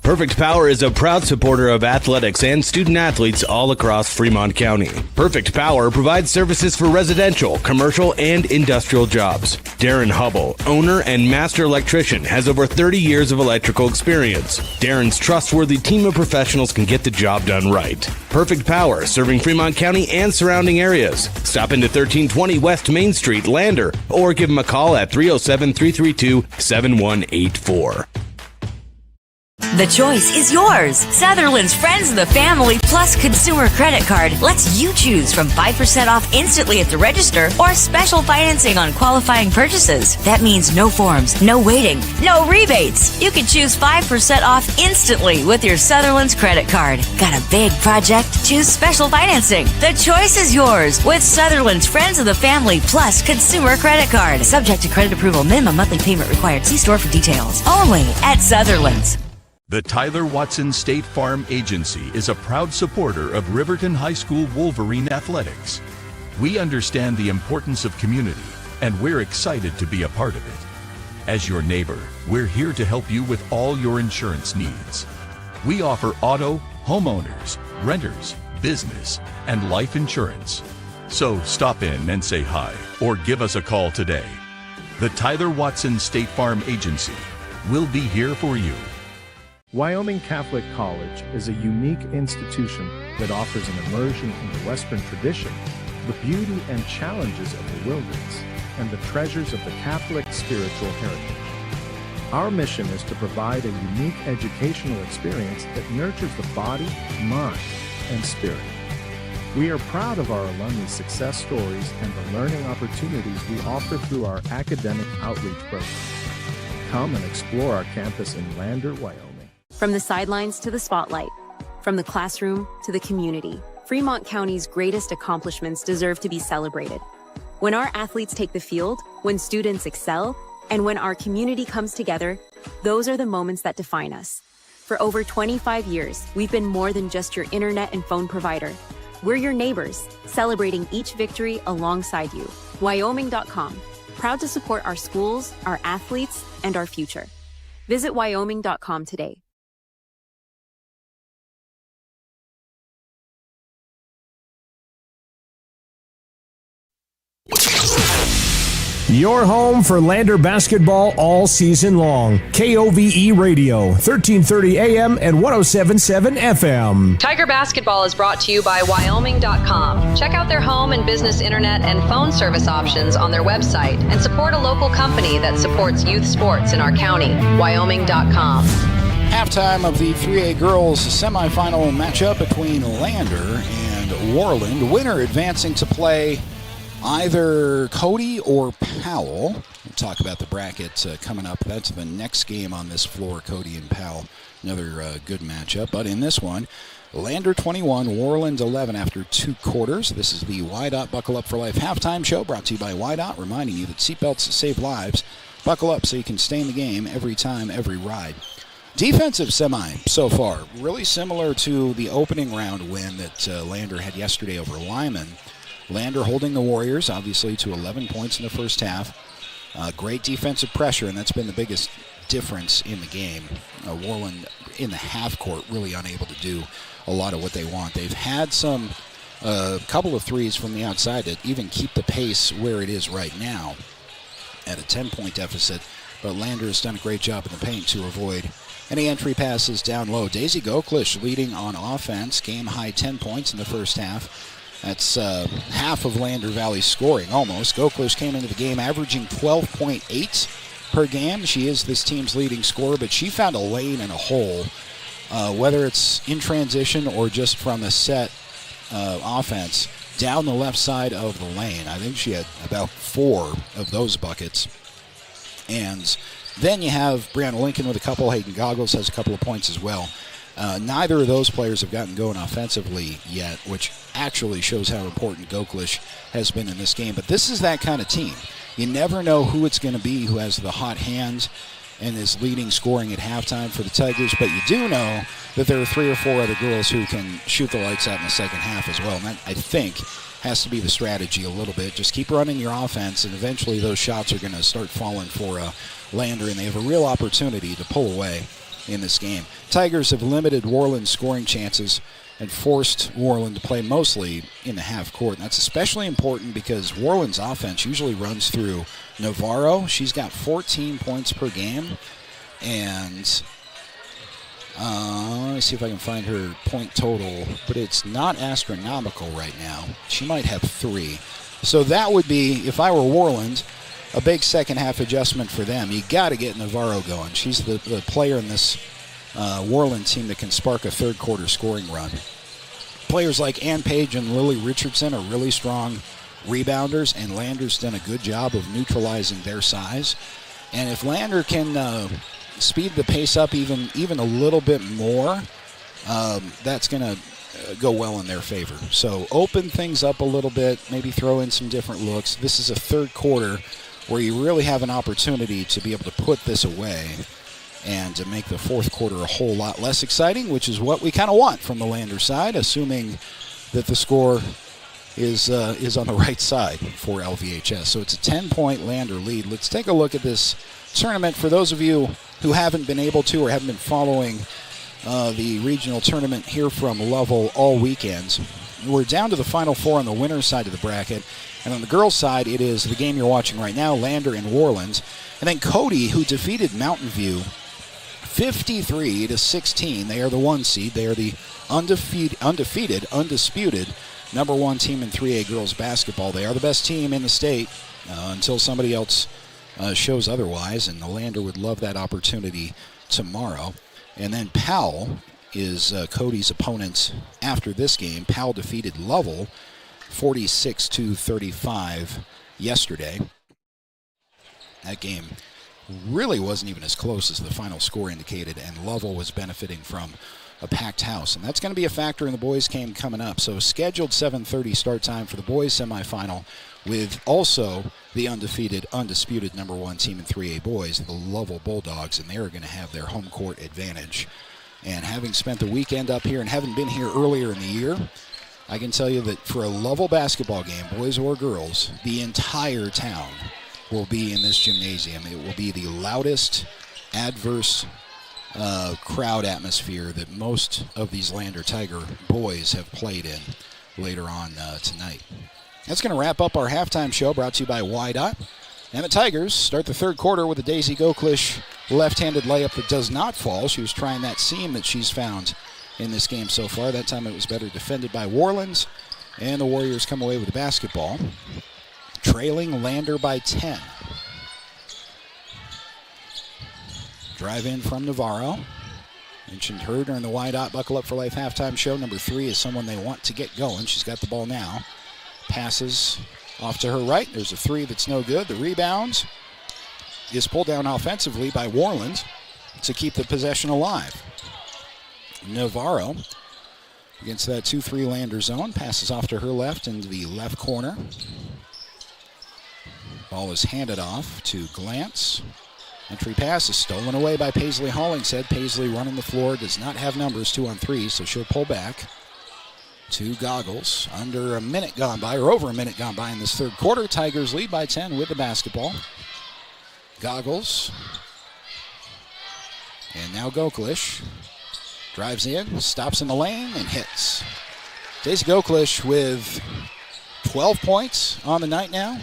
Perfect Power is a proud supporter of athletics and student athletes all across Fremont County. Perfect Power provides services for residential, commercial, and industrial jobs. Darren Hubble, owner and master electrician, has over 30 years of electrical experience. Darren's trustworthy team of professionals can get the job done right. Perfect Power, serving Fremont County and surrounding areas. Stop into 1320 West Main Street, Lander, or give them a call at 307-332-7184. The choice is yours. Sutherland's Friends of the Family Plus Consumer Credit Card lets you choose from 5% off instantly at the register or special financing on qualifying purchases. That means no forms, no waiting, no rebates. You can choose 5% off instantly with your Sutherland's credit card. Got a big project? Choose special financing. The choice is yours with Sutherland's Friends of the Family Plus Consumer Credit Card. Subject to credit approval. Minimum monthly payment required. See store for details. Only at Sutherland's. The Tyler Watson State Farm Agency is a proud supporter of Riverton High School Wolverine athletics. We understand the importance of community, and we're excited to be a part of it. As your neighbor, we're here to help you with all your insurance needs. We offer auto, homeowners, renters, business, and life insurance. So stop in and say hi, or give us a call today. The Tyler Watson State Farm Agency will be here for you. Wyoming Catholic College is a unique institution that offers an immersion in the Western tradition, the beauty and challenges of the wilderness, and the treasures of the Catholic spiritual heritage. Our mission is to provide a unique educational experience that nurtures the body, mind, and spirit. We are proud of our alumni success stories and the learning opportunities we offer through our academic outreach program. Come and explore our campus in Lander, Wyoming. From the sidelines to the spotlight, from the classroom to the community, Fremont County's greatest accomplishments deserve to be celebrated. When our athletes take the field, when students excel, and when our community comes together, those are the moments that define us. For over 25 years, we've been more than just your internet and phone provider. We're your neighbors, celebrating each victory alongside you. Wyoming.com, proud to support our schools, our athletes, and our future. Visit Wyoming.com today. Your home for Lander basketball all season long. KOVE Radio, 1330 AM and 107.7 FM. Tiger Basketball is brought to you by Wyoming.com. Check out their home and business internet and phone service options on their website and support a local company that supports youth sports in our county. Wyoming.com. Halftime of the 3A girls semifinal matchup between Lander and Worland. Winner advancing to play either Cody or Powell. We'll talk about the bracket coming up. That's the next game on this floor, Cody and Powell. Another good matchup. But in this one, Lander 21, Worland 11 after 2 quarters. This is the YDOT Buckle Up for Life halftime show brought to you by YDOT, reminding you that seatbelts save lives. Buckle up so you can stay in the game every time, every ride. Defensive semi so far, really similar to the opening round win that Lander had yesterday over Lyman. Lander holding the Warriors, obviously, to 11 points in the first half. Great defensive pressure, and that's been the biggest difference in the game. Worland in the half court really unable to do a lot of what they want. They've had some couple of threes from the outside that even keep the pace where it is right now at a 10-point deficit, but Lander has done a great job in the paint to avoid any entry passes down low. Daisy Goklish leading on offense, game-high 10 points in the first half. That's half of Lander Valley's scoring, almost. Goklish came into the game averaging 12.8 per game. She is this team's leading scorer, but she found a lane and a hole, whether it's in transition or just from a set offense, down the left side of the lane. I think she had about 4 of those buckets. And then you have Brianna Lincoln with a couple. Hayden Goggles has a couple of points as well. Neither of those players have gotten going offensively yet, which actually shows how important Goklish has been in this game. But this is that kind of team. You never know who it's going to be who has the hot hand and is leading scoring at halftime for the Tigers, but you do know that there are 3 or 4 other girls who can shoot the lights out in the second half as well, and that, I think, has to be the strategy a little bit. Just keep running your offense, and eventually those shots are going to start falling for Lander, and they have a real opportunity to pull away in this game. Tigers have limited Worland's scoring chances and forced Worland to play mostly in the half court. And that's especially important because Worland's offense usually runs through Navarro. She's got 14 points per game. And let me see if I can find her point total, but it's not astronomical right now. She might have 3. So that would be, if I were Worland, a big second half adjustment for them. You got to get Navarro going. She's the player in this Worland team that can spark a third quarter scoring run. Players like Ann Page and Lily Richardson are really strong rebounders, and Lander's done a good job of neutralizing their size. And if Lander can speed the pace up even a little bit more, that's going to go well in their favor. So open things up a little bit, maybe throw in some different looks. This is a third quarter where you really have an opportunity to be able to put this away and to make the fourth quarter a whole lot less exciting, which is what we kind of want from the Lander side, assuming that the score is on the right side for LVHS. So it's a 10-point Lander lead. Let's take a look at this tournament. For those of you who haven't been able to or haven't been following the regional tournament here from Lovell all weekend, we're down to the Final Four on the winner's side of the bracket. And on the girls' side, it is the game you're watching right now, Lander and Worland. And then Cody, who defeated Mountain View 53-16. They are the 1 seed. They are the undefeated, undisputed number 1 team in 3A girls basketball. They are the best team in the state until somebody else shows otherwise, and the Lander would love that opportunity tomorrow. And then Powell is Cody's opponent after this game. Powell defeated Lovell 46-35 yesterday. That game really wasn't even as close as the final score indicated, and Lovell was benefiting from a packed house. And that's going to be a factor in the boys' game coming up. So scheduled 7:30 start time for the boys' semifinal, with also the undisputed number 1 team in 3A boys, the Lovell Bulldogs, and they're going to have their home court advantage. And having spent the weekend up here and having been here earlier in the year, I can tell you that for a Lovell basketball game, boys or girls, the entire town will be in this gymnasium. It will be the loudest adverse crowd atmosphere that most of these Lander Tiger boys have played in later on tonight. That's going to wrap up our halftime show, brought to you by YDOT. And the Tigers start the third quarter with a Daisy Goklish left-handed layup that does not fall. She was trying that seam that she's found in this game so far. That time it was better defended by Worland, and the Warriors come away with the basketball, trailing Lander by 10. Drive in from Navarro. Mentioned her during the YDOT Buckle Up for Life halftime show. Number 3 is someone they want to get going. She's got the ball now. Passes off to her right. There's a 3 that's no good. The rebound is pulled down offensively by Worland to keep the possession alive. Navarro against that 2-3 Lander zone. Passes off to her left into the left corner. Ball is handed off to Glantz. Entry pass is stolen away by Paisley Hollingshead. Paisley running the floor, does not have numbers 2 on 3, so she'll pull back. 2 Goggles. Under a minute gone by, or over a minute gone by in this third quarter. Tigers lead by 10 with the basketball. Goggles. And now Goklish. Drives in, stops in the lane, and hits. Daisy Goklish with 12 points on the night now.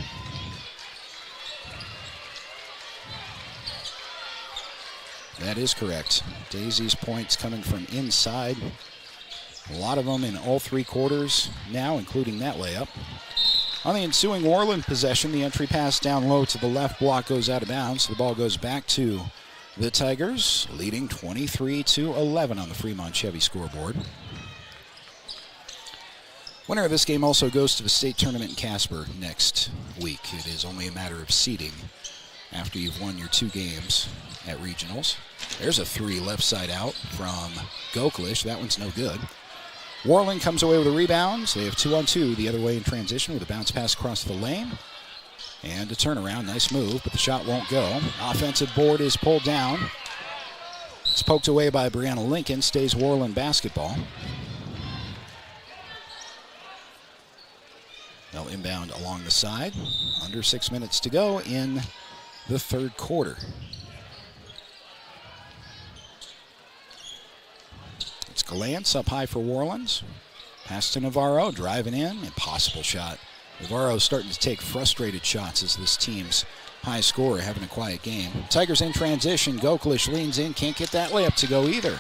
That is correct. Daisy's points coming from inside. A lot of them in all 3 quarters now, including that layup. On the ensuing Worland possession, the entry pass down low to the left block goes out of bounds. The ball goes back to the Tigers, leading 23-11 on the Fremont Chevy scoreboard. Winner of this game also goes to the state tournament in Casper next week. It is only a matter of seeding after you've won your 2 games at regionals. There's a 3 left side out from Goklish. That one's no good. Worland comes away with a rebound. They have 2 on 2 the other way in transition with a bounce pass across the lane. And a turnaround, nice move, but the shot won't go. Offensive board is pulled down. It's poked away by Brianna Lincoln, stays Worland basketball. They'll inbound along the side. Under 6 minutes to go in the third quarter. It's Galance up high for Worland. Pass to Navarro, driving in, impossible shot. Navarro's starting to take frustrated shots as this team's high scorer having a quiet game. Tigers in transition. Goklish leans in. Can't get that layup to go either.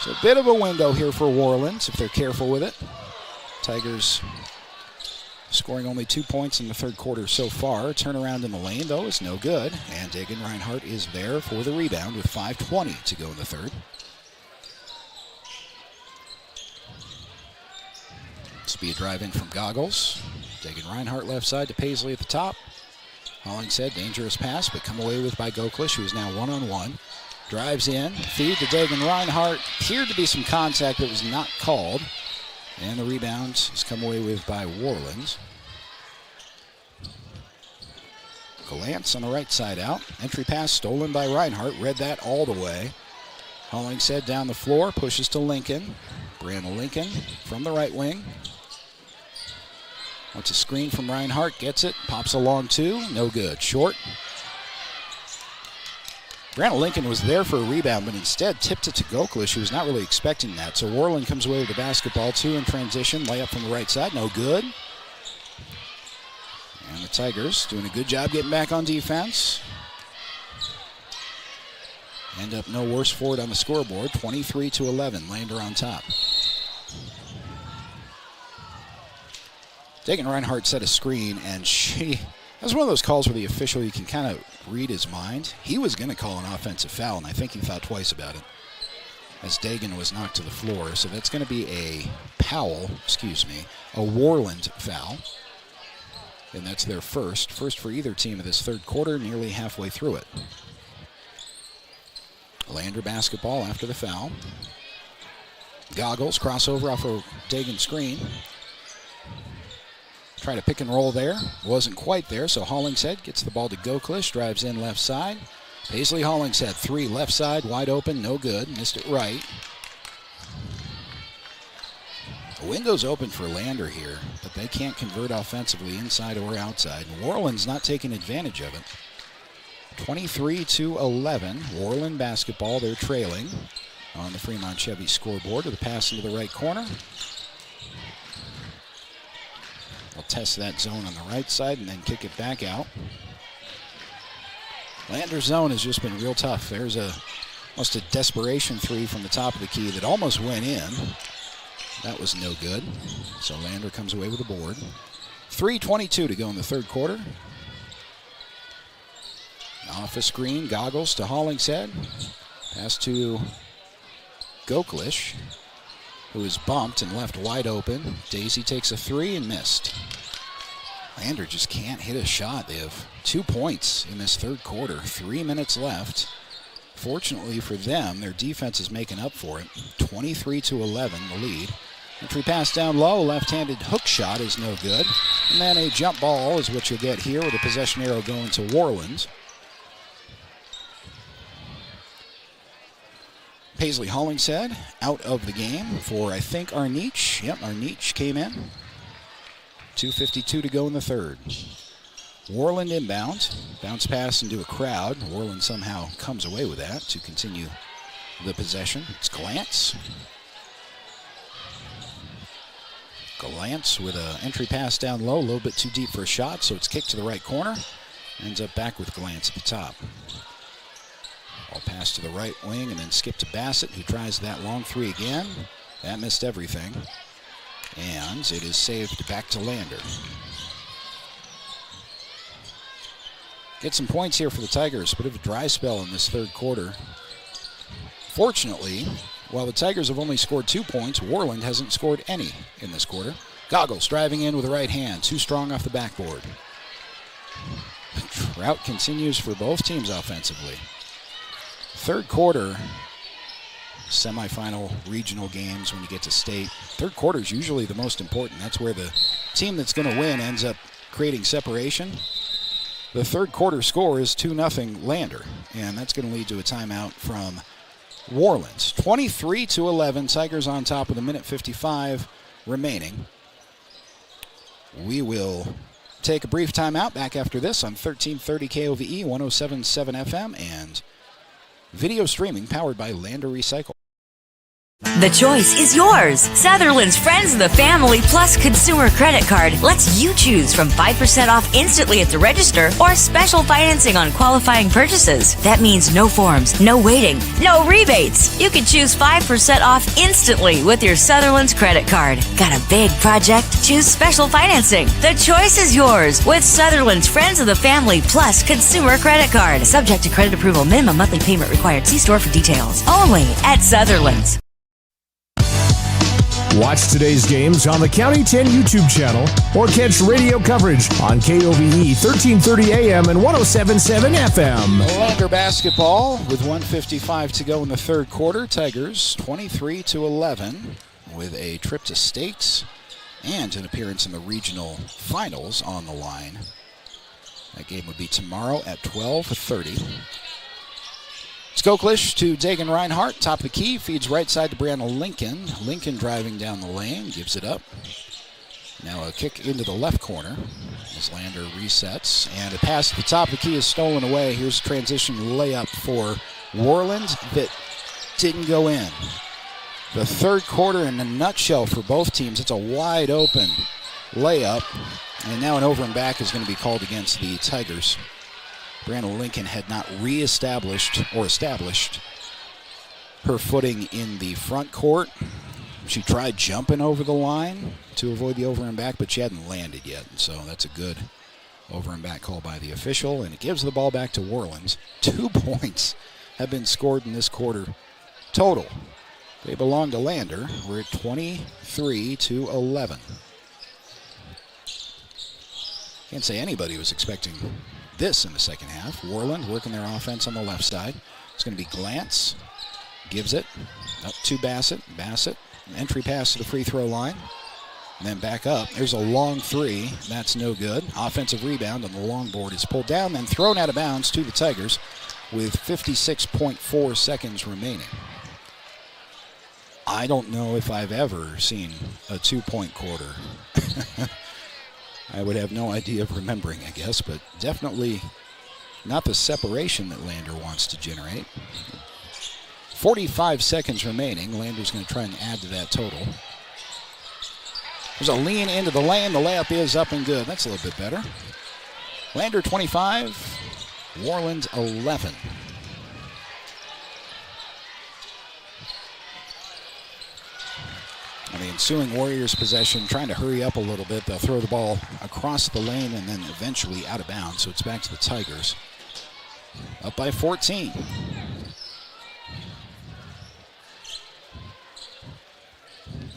So a bit of a window here for Worland if they're careful with it. Tigers scoring only 2 points in the third quarter so far. Turnaround in the lane, though, is no good. And Dagan Reinhardt is there for the rebound with 5:20 to go in the third. This will be a drive in from Goggles. Dagan Reinhardt left side to Paisley at the top. Hollingshead, dangerous pass, but come away with by Goklish, who is now one-on-one. Drives in, feed to Dagan Reinhardt. Appeared to be some contact that was not called. And the rebound is come away with by Worland. Galance on the right side out. Entry pass stolen by Reinhardt. Read that all the way. Hollingshead down the floor, pushes to Lincoln. Brianna Lincoln from the right wing. Wants a screen from Reinhardt, gets it, pops along two, no good, short. Brianna Lincoln was there for a rebound, but instead tipped it to Goklish, who was not really expecting that. So Worland comes away with the basketball, two in transition, layup from the right side, no good. And the Tigers doing a good job getting back on defense. End up no worse for it on the scoreboard, 23-11, Lander on top. Dagan Reinhardt set a screen, and that was one of those calls where the official, you can kind of read his mind. He was going to call an offensive foul, and I think he thought twice about it as Dagan was knocked to the floor. So that's going to be a Worland foul. And that's their first for either team of this third quarter, nearly halfway through it. Lander basketball after the foul. Goggles, crossover off a Dagan screen. Try to pick and roll there. Wasn't quite there, so Hollingshead gets the ball to Goklish, drives in left side. Paisley Hollingshead, three, left side, wide open, no good. Missed it right. The window's open for Lander here, but they can't convert offensively inside or outside. Worland's not taking advantage of it. 23-11, Worland basketball. They're trailing on the Fremont Chevy scoreboard with a pass into the right corner. They'll test that zone on the right side and then kick it back out. Lander's zone has just been real tough. There's almost a desperation three from the top of the key that almost went in. That was no good. So Lander comes away with the board. 3:22 to go in the third quarter. Off a screen, Goggles to Hollingshead. Pass to Goklish, who is bumped and left wide open. Daisy takes a three and missed. Lander just can't hit a shot. They have 2 points in this third quarter, 3 minutes left. Fortunately for them, their defense is making up for it. 23-11, the lead. Entry pass down low, left-handed hook shot is no good. And then a jump ball is what you'll get here with a possession arrow going to Worland. Paisley Hollingshead out of the game for, I think, Arnich. Yep, Arnich came in. 2:52 to go in the third. Worland inbound. Bounce pass into a crowd. Worland somehow comes away with that to continue the possession. It's Galance. Galance with an entry pass down low, a little bit too deep for a shot, so it's kicked to the right corner. Ends up back with Galance at the top. Ball pass to the right wing and then skip to Bassett, who tries that long three again. That missed everything. And it is saved back to Lander. Get some points here for the Tigers. Bit of a dry spell in this third quarter. Fortunately, while the Tigers have only scored 2 points, Worland hasn't scored any in this quarter. Goggles driving in with the right hand. Too strong off the backboard. Drought continues for both teams offensively. Third quarter, semifinal regional games when you get to state. Third quarter is usually the most important. That's where the team that's going to win ends up creating separation. The third quarter score is 2-0 Lander, and that's going to lead to a timeout from Worland. 23-11, Tigers on top with 1:55 remaining. We will take a brief timeout. Back after this on 1330 KOVE, 107.7 FM, and video streaming powered by Lander Recycle. The choice is yours. Sutherland's Friends of the Family Plus Consumer Credit Card lets you choose from 5% off instantly at the register or special financing on qualifying purchases. That means no forms, no waiting, no rebates. You can choose 5% off instantly with your Sutherland's credit card. Got a big project? Choose special financing. The choice is yours with Sutherland's Friends of the Family Plus Consumer Credit Card. Subject to credit approval. Minimum monthly payment required. See store for details. Only at Sutherland's. Watch today's games on the County 10 YouTube channel or catch radio coverage on KOVE 1330 AM and 107.7 FM. Lander basketball with 1:55 to go in the third quarter. Tigers 23-11 with a trip to state and an appearance in the regional finals on the line. That game would be tomorrow at 12:30. Skoklish to Dagan Reinhardt, top of the key, feeds right side to Brianna Lincoln. Lincoln driving down the lane, gives it up. Now a kick into the left corner as Lander resets. And a pass at the top of the key is stolen away. Here's a transition layup for Worland that didn't go in. The third quarter in a nutshell for both teams. It's a wide open layup. And now an over and back is going to be called against the Tigers. Brianna Lincoln had not established her footing in the front court. She tried jumping over the line to avoid the over and back, but she hadn't landed yet. So that's a good over and back call by the official, and it gives the ball back to Worland. 2 points have been scored in this quarter total. They belong to Lander. We're at 23-11. Can't say anybody was expecting this in the second half. Worland working their offense on the left side. It's going to be Glantz. Gives it up to Bassett. Bassett, entry pass to the free throw line. And then back up. There's a long three. That's no good. Offensive rebound on the long board is pulled down, then thrown out of bounds to the Tigers with 56.4 seconds remaining. I don't know if I've ever seen a 2-point quarter. I would have no idea of remembering, I guess, but definitely not the separation that Lander wants to generate. 45 seconds remaining. Lander's going to try and add to that total. There's a lean into the lane. The layup is up and good. That's a little bit better. Lander 25, Worland 11. On the ensuing Warriors possession, trying to hurry up a little bit. They'll throw the ball across the lane and then eventually out of bounds, so it's back to the Tigers. Up by 14.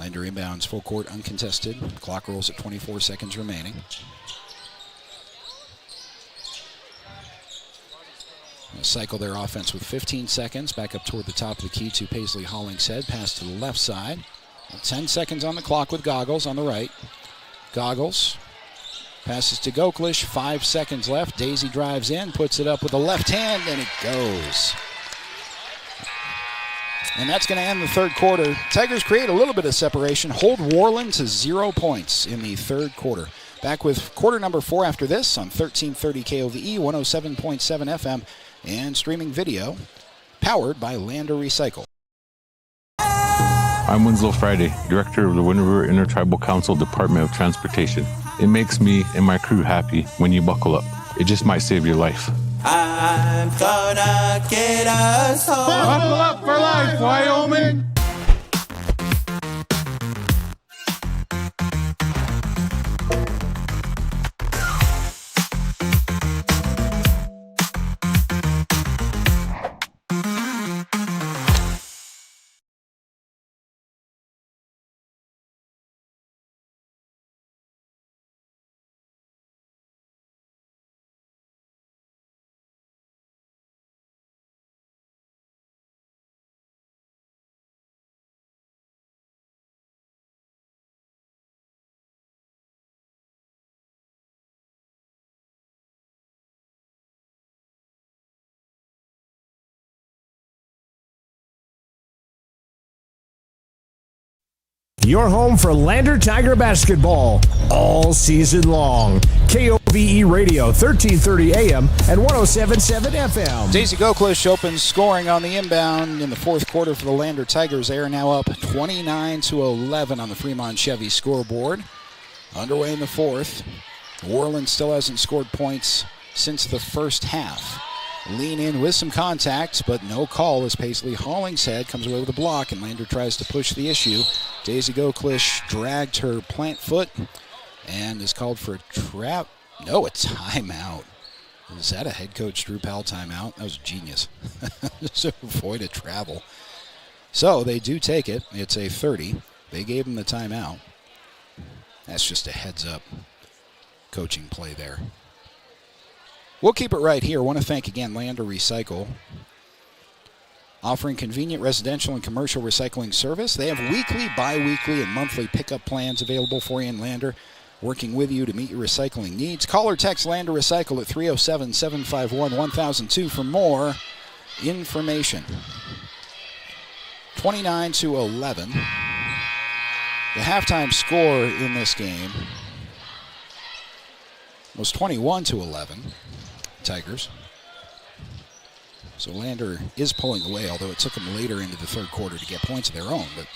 Lander inbounds, full court, uncontested. Clock rolls at 24 seconds remaining. They'll cycle their offense with 15 seconds. Back up toward the top of the key to Paisley Hollingshead. Pass to the left side. 10 seconds on the clock with Goggles on the right. Goggles passes to Goklish. 5 seconds left. Daisy drives in, puts it up with the left hand, and it goes. And that's going to end the third quarter. Tigers create a little bit of separation, hold Worland to 0 points in the third quarter. Back with quarter number 4 after this on 1330 KOVE, 107.7 FM, and streaming video, powered by Lander Recycle. I'm Winslow Friday, Director of the Wind River Intertribal Council Department of Transportation. It makes me and my crew happy when you buckle up. It just might save your life. I'm gonna get us home. Buckle up for life, Wyoming! Your home for Lander Tiger basketball all season long. KOVE Radio, 1330 AM and 107.7 FM. Daisy Goklish opens scoring on the inbound in the fourth quarter for the Lander Tigers. They are now up 29-11 on the Fremont Chevy scoreboard. Underway in the fourth. Worland still hasn't scored points since the first half. Lean in with some contact, but no call as Paisley Hollingshead comes away with a block, and Lander tries to push the issue. Daisy Goklish dragged her plant foot and is called for a trap. No, a timeout. Is that a head coach Drew Powell timeout? That was genius. Just avoid a travel. So they do take it. It's a 30. They gave him the timeout. That's just a heads up coaching play there. We'll keep it right here. I want to thank again Lander Recycle, offering convenient residential and commercial recycling service. They have weekly, bi-weekly, and monthly pickup plans available for you in Lander, working with you to meet your recycling needs. Call or text Lander Recycle at 307-751-1002 for more information. 29-11. The halftime score in this game was 21-11. Tigers. So Lander is pulling away, although it took them later into the third quarter to get points of their own. But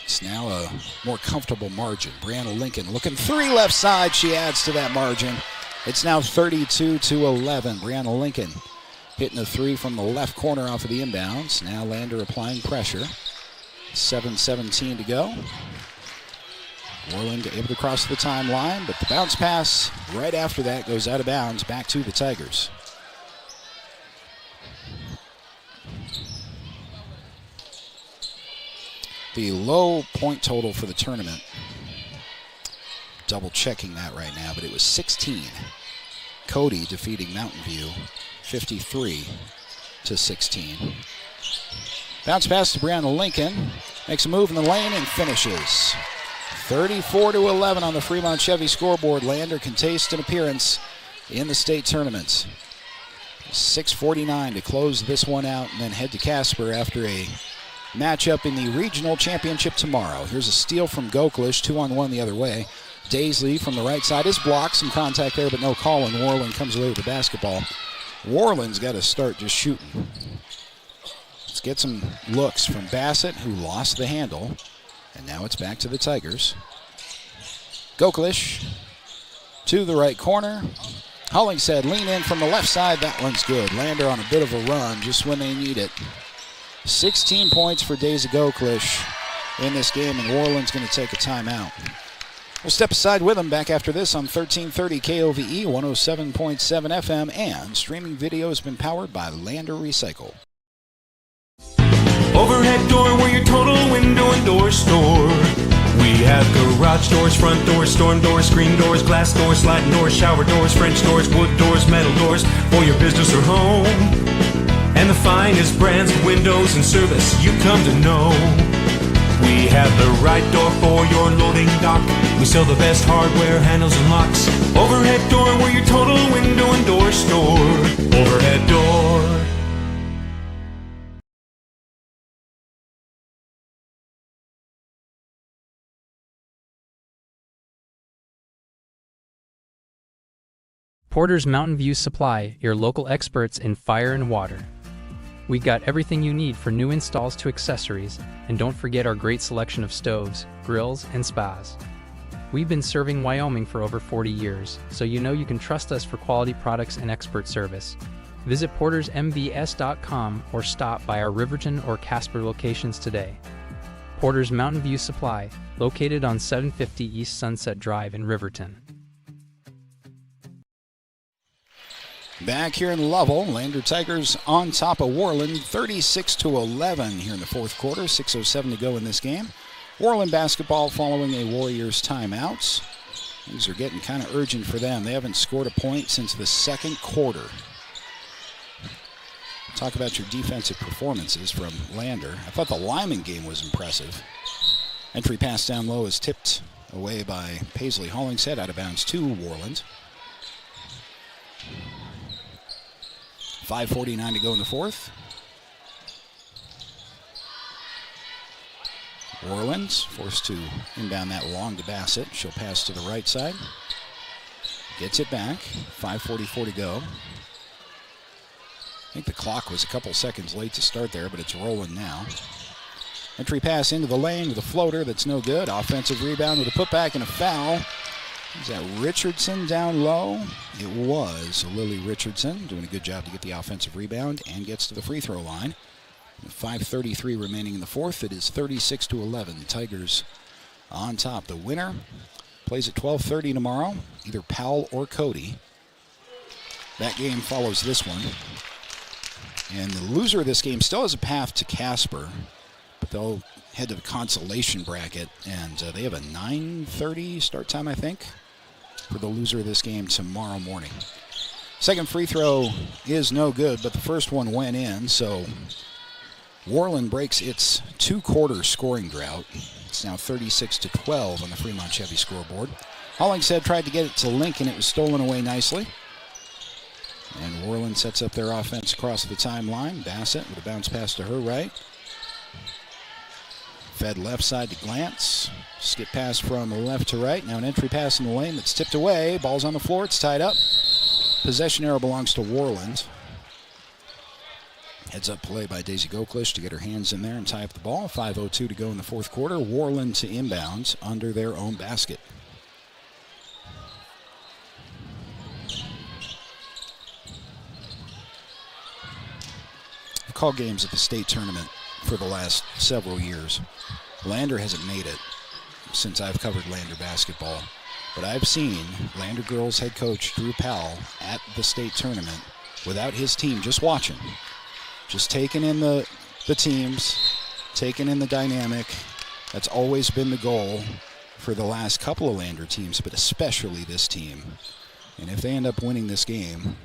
it's now a more comfortable margin. Brianna Lincoln looking three left side. She adds to that margin. It's now 32-11. Brianna Lincoln hitting a three from the left corner off of the inbounds. Now Lander applying pressure. 7:17 to go. Worland able to cross the timeline, but the bounce pass right after that goes out of bounds back to the Tigers. The low point total for the tournament, double checking that right now, but it was 16. Cody defeating Mountain View 53-16. Bounce pass to Brianna Lincoln, makes a move in the lane and finishes. 34-11 on the Fremont Chevy scoreboard. Lander can taste an appearance in the state tournament. 6:49 to close this one out and then head to Casper after a matchup in the regional championship tomorrow. Here's a steal from Goklish, 2-on-1 the other way. Daisley from the right side is blocked, some contact there but no call, and Worland comes away with the basketball. Worland's got to start just shooting. Let's get some looks from Bassett, who lost the handle. And now it's back to the Tigers. Goklish to the right corner. Hollingshead lean in from the left side. That one's good. Lander on a bit of a run just when they need it. 16 points for Daisy Goklish in this game, and Worland's going to take a timeout. We'll step aside with them back after this on 1330 KOVE, 107.7 FM, and streaming video has been powered by Lander Recycle. Overhead door, we're your total window and door store. We have garage doors, front doors, storm doors, screen doors, glass doors, sliding doors, shower doors, French doors, wood doors, metal doors for your business or home. And the finest brands of windows and service you come to know. We have the right door for your loading dock. We sell the best hardware, handles, and locks. Overhead door, we're your total window and door store. Overhead door. Porter's Mountain View Supply, your local experts in fire and water. We got everything you need for new installs to accessories, and don't forget our great selection of stoves, grills, and spas. We've been serving Wyoming for over 40 years, so you know you can trust us for quality products and expert service. Visit portersmbs.com or stop by our Riverton or Casper locations today. Porter's Mountain View Supply, located on 750 East Sunset Drive in Riverton. Back here in Lovell, Lander Tigers on top of Worland, 36-11 here in the fourth quarter. 6:07 to go in this game. Worland basketball following a Warriors timeout. Things are getting kind of urgent for them. They haven't scored a point since the second quarter. Talk about your defensive performances from Lander. I thought the Lyman game was impressive. Entry pass down low is tipped away by Paisley Hollingshead, out of bounds to Worland. 5:49 to go in the fourth. Worland forced to inbound that long to Bassett. She'll pass to the right side. Gets it back. 5:44 to go. I think the clock was a couple seconds late to start there, but it's rolling now. Entry pass into the lane with a floater that's no good. Offensive rebound with a putback and a foul. Is that Richardson down low? It was Lily Richardson doing a good job to get the offensive rebound and gets to the free throw line. With 5:33 remaining in the fourth, it is 36-11. Tigers on top. The winner plays at 12:30 tomorrow, either Powell or Cody. That game follows this one. And the loser of this game still has a path to Casper, but they'll head to the consolation bracket, and they have a 9:30 start time, I think, for the loser of this game tomorrow morning. Second free throw is no good, but the first one went in, so Worland breaks its two-quarter scoring drought. It's now 36-12 on the Fremont Chevy scoreboard. Hollingshead tried to get it to Lincoln. It was stolen away nicely. And Worland sets up their offense across the timeline. Bassett with a bounce pass to her right. Fed left side to Glantz. Skip pass from left to right. Now an entry pass in the lane that's tipped away. Ball's on the floor. It's tied up. Possession arrow belongs to Worland. Heads up play by Daisy Goklish to get her hands in there and tie up the ball. 5:02 to go in the fourth quarter. Worland to inbounds under their own basket. I've called games at the state tournament for the last several years. Lander hasn't made it since I've covered Lander basketball. But I've seen Lander girls head coach Drew Powell at the state tournament without his team, just watching. Just taking in the teams, taking in the dynamic. That's always been the goal for the last couple of Lander teams, but especially this team. And if they end up winning this game,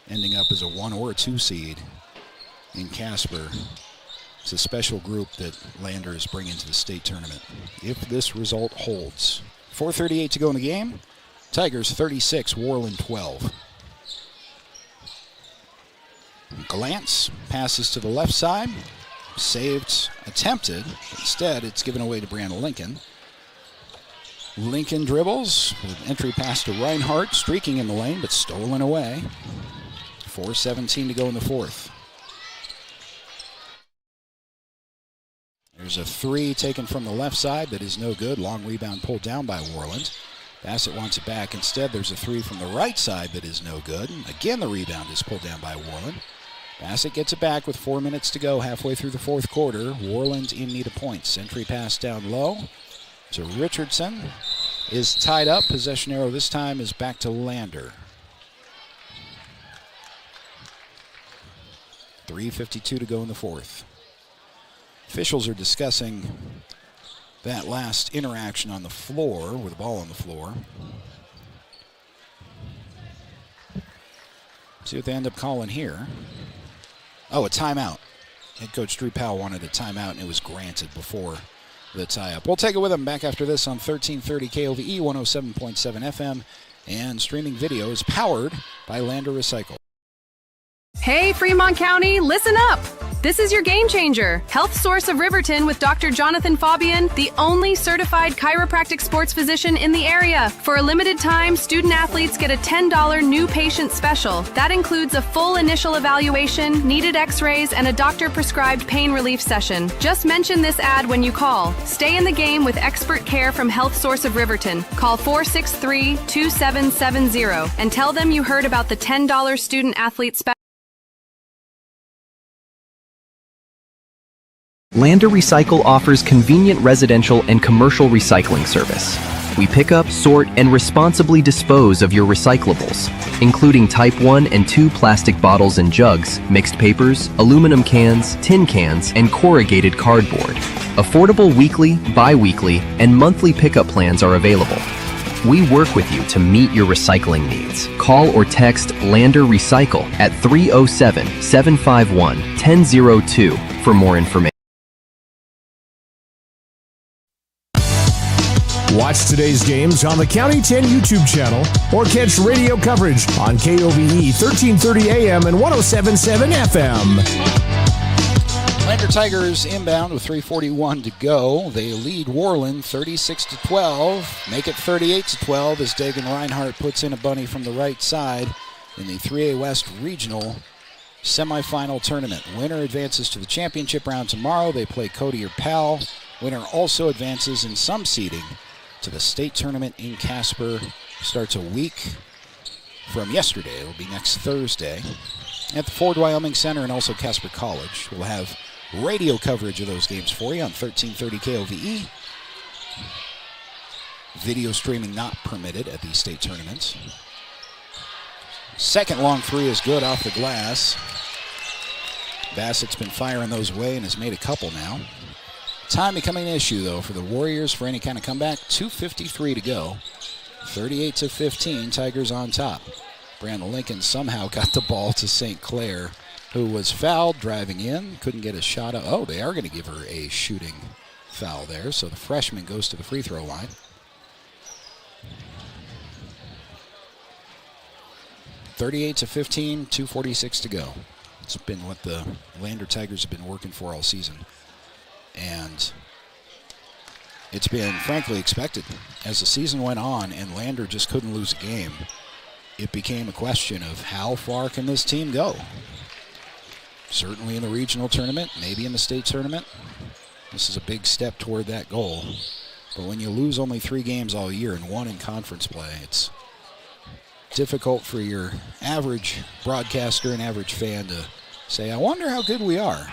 ending up as a 1 or a 2 seed in Casper, it's a special group that Lander is bringing to the state tournament. If this result holds. 4:38 to go in the game. Tigers 36, Worland 12. Glantz passes to the left side. Saved, attempted. Instead, it's given away to Brianna Lincoln. Lincoln dribbles with an entry pass to Reinhardt, streaking in the lane, but stolen away. 4:17 to go in the fourth. There's a three taken from the left side that is no good. Long rebound pulled down by Worland. Bassett wants it back. Instead, there's a three from the right side that is no good. Again, the rebound is pulled down by Worland. Bassett gets it back with 4 minutes to go halfway through the fourth quarter. Worland in need of points. Entry pass down low to Richardson. Is tied up. Possession arrow this time is back to Lander. 3:52 to go in the fourth. Officials are discussing that last interaction on the floor, with the ball on the floor. See what they end up calling here. Oh, a timeout. Head coach Drew Powell wanted a timeout, and it was granted before the tie-up. We'll take it with them back after this on 1330 KOVE 107.7 FM, and streaming video is powered by Lander Recycle. Hey, Fremont County, listen up! This is your game changer, Health Source of Riverton with Dr. Jonathan Fabian, the only certified chiropractic sports physician in the area. For a limited time, student athletes get a $10 new patient special. That includes a full initial evaluation, needed x-rays, and a doctor-prescribed pain relief session. Just mention this ad when you call. Stay in the game with expert care from Health Source of Riverton. Call 463-2770 and tell them you heard about the $10 student athlete special. Lander Recycle offers convenient residential and commercial recycling service. We pick up, sort, and responsibly dispose of your recyclables, including Type 1 and 2 plastic bottles and jugs, mixed papers, aluminum cans, tin cans, and corrugated cardboard. Affordable weekly, bi-weekly, and monthly pickup plans are available. We work with you to meet your recycling needs. Call or text Lander Recycle at 307-751-1002 for more information. Watch today's games on the County 10 YouTube channel or catch radio coverage on KOVE 1330 AM and 107.7 FM. Lander Tigers inbound with 3:41 to go. They lead Worland 36-12. Make it 38-12 as Dagan Reinhardt puts in a bunny from the right side in the 3A West Regional semifinal tournament. Winner advances to the championship round tomorrow. They play Cody or Powell. Winner also advances in some seeding to the state tournament in Casper. Starts a week from yesterday. It will be next Thursday at the Ford Wyoming Center and also Casper College. We'll have radio coverage of those games for you on 1330 KOVE. Video streaming not permitted at these state tournaments. Second long three is good off the glass. Bassett's been firing those away and has made a couple now. Time becoming an issue, though, for the Warriors for any kind of comeback. 2:53 to go. 38-15, Tigers on top. Brandon Lincoln somehow got the ball to St. Clair, who was fouled driving in. Couldn't get a shot up. Oh, they are going to give her a shooting foul there, so the freshman goes to the free throw line. (38-15), 2:46 to go. It's been what the Lander Tigers have been working for all season. And it's been, frankly, expected. As the season went on and Lander just couldn't lose a game, it became a question of how far can this team go? Certainly in the regional tournament, maybe in the state tournament. This is a big step toward that goal. But when you lose only 3 games all year and 1 in conference play, it's difficult for your average broadcaster and average fan to say, I wonder how good we are.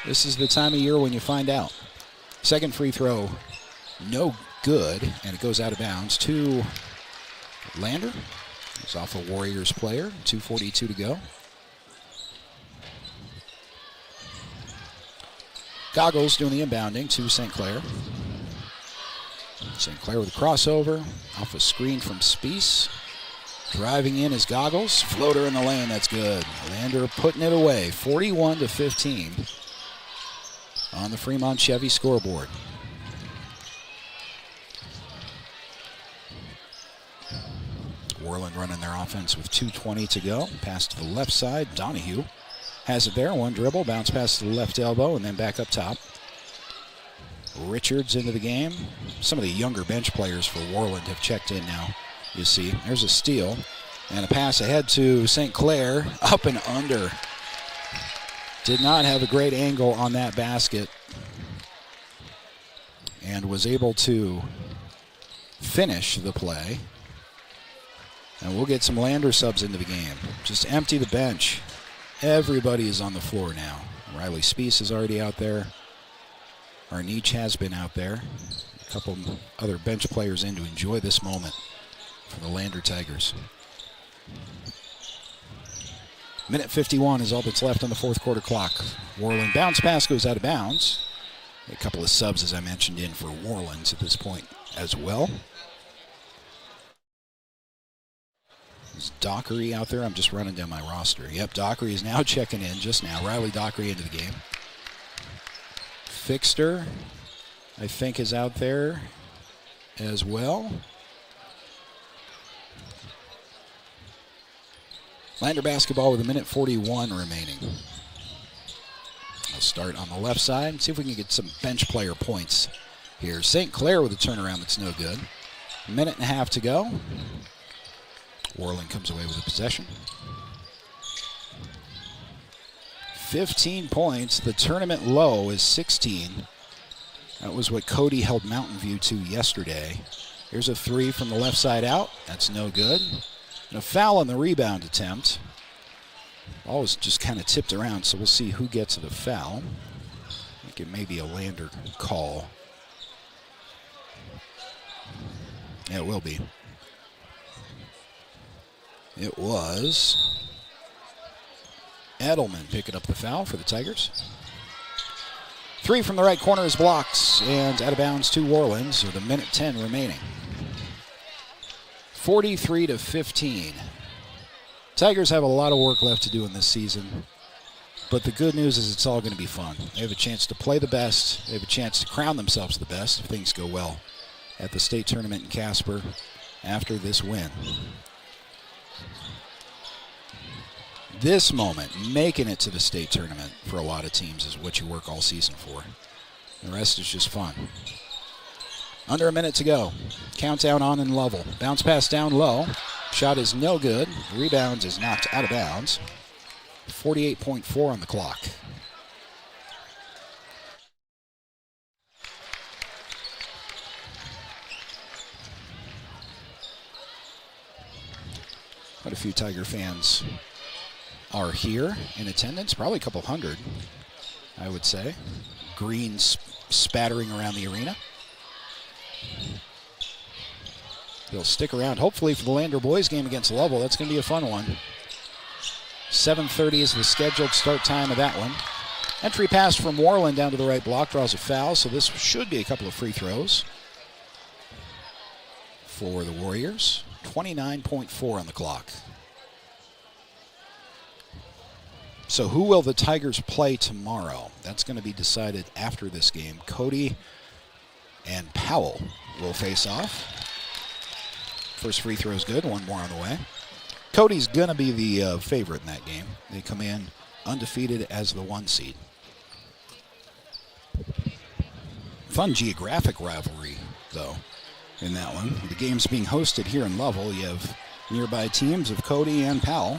This is the time of year when you find out. Second free throw, no good, and it goes out of bounds to Lander. It's off a Warriors player, 2:42 to go. Goggles doing the inbounding to St. Clair. St. Clair with a crossover, off a screen from Speece. Driving in is Goggles. Floater in the lane, that's good. Lander putting it away, 41-15 on the Fremont Chevy scoreboard. Worland running their offense with 2:20 to go. Pass to the left side. Donahue has it there. One dribble, bounce pass to the left elbow, and then back up top. Richards into the game. Some of the younger bench players for Worland have checked in now. You see, there's a steal and a pass ahead to St. Clair, up and under. Did not have a great angle on that basket and was able to finish the play. And we'll get some Lander subs into the game. Just empty the bench. Everybody is on the floor now. Riley Speece is already out there. Arnich has been out there. A couple other bench players in to enjoy this moment for the Lander Tigers. Minute 51 is all that's left on the fourth quarter clock. Worland bounce pass goes out of bounds. A couple of subs, as I mentioned, in for Worland at this point as well. Is Dockery out there? I'm just running down my roster. Yep, Dockery is now checking in just now. Riley Dockery into the game. Fixter, I think, is out there as well. Lander basketball with 1:41 remaining. We'll start on the left side and see if we can get some bench player points here. St. Clair with a turnaround that's no good. 1.5 minutes to go. Worland comes away with the possession. 15 points. The tournament low is 16. That was what Cody held Mountain View to yesterday. Here's a 3 from the left side out. That's no good. And a foul on the rebound attempt. Ball was just kind of tipped around, so we'll see who gets the foul. I think it may be a Lander call. Yeah, it will be. It was Edelman picking up the foul for the Tigers. 3 from the right corner is blocked and out of bounds to Worland with 1:10 remaining. 43-15. Tigers have a lot of work left to do in this season, but the good news is it's all going to be fun. They have a chance to play the best. They have a chance to crown themselves the best if things go well at the state tournament in Casper after this win. This moment, making it to the state tournament for a lot of teams, is what you work all season for. The rest is just fun. Under a minute to go. Countdown on and level. Bounce pass down low. Shot is no good. Rebound is knocked out of bounds. 48.4 on the clock. Quite a few Tiger fans are here in attendance. Probably a couple hundred, I would say. Green spattering around the arena. They'll stick around, hopefully, for the Lander boys game against Lovell. That's going to be a fun one. 7:30 is the scheduled start time of that one. Entry pass from Worland down to the right block, draws a foul, so this should be a couple of free throws for the Warriors. 29.4 on the clock. So who will the Tigers play tomorrow? That's going to be decided after this game. Cody and Powell will face off. First free throw is good, one more on the way. Cody's going to be the favorite in that game. They come in undefeated as the 1 seed. Fun geographic rivalry, though, in that one. The game's being hosted here in Lovell. You have nearby teams of Cody and Powell.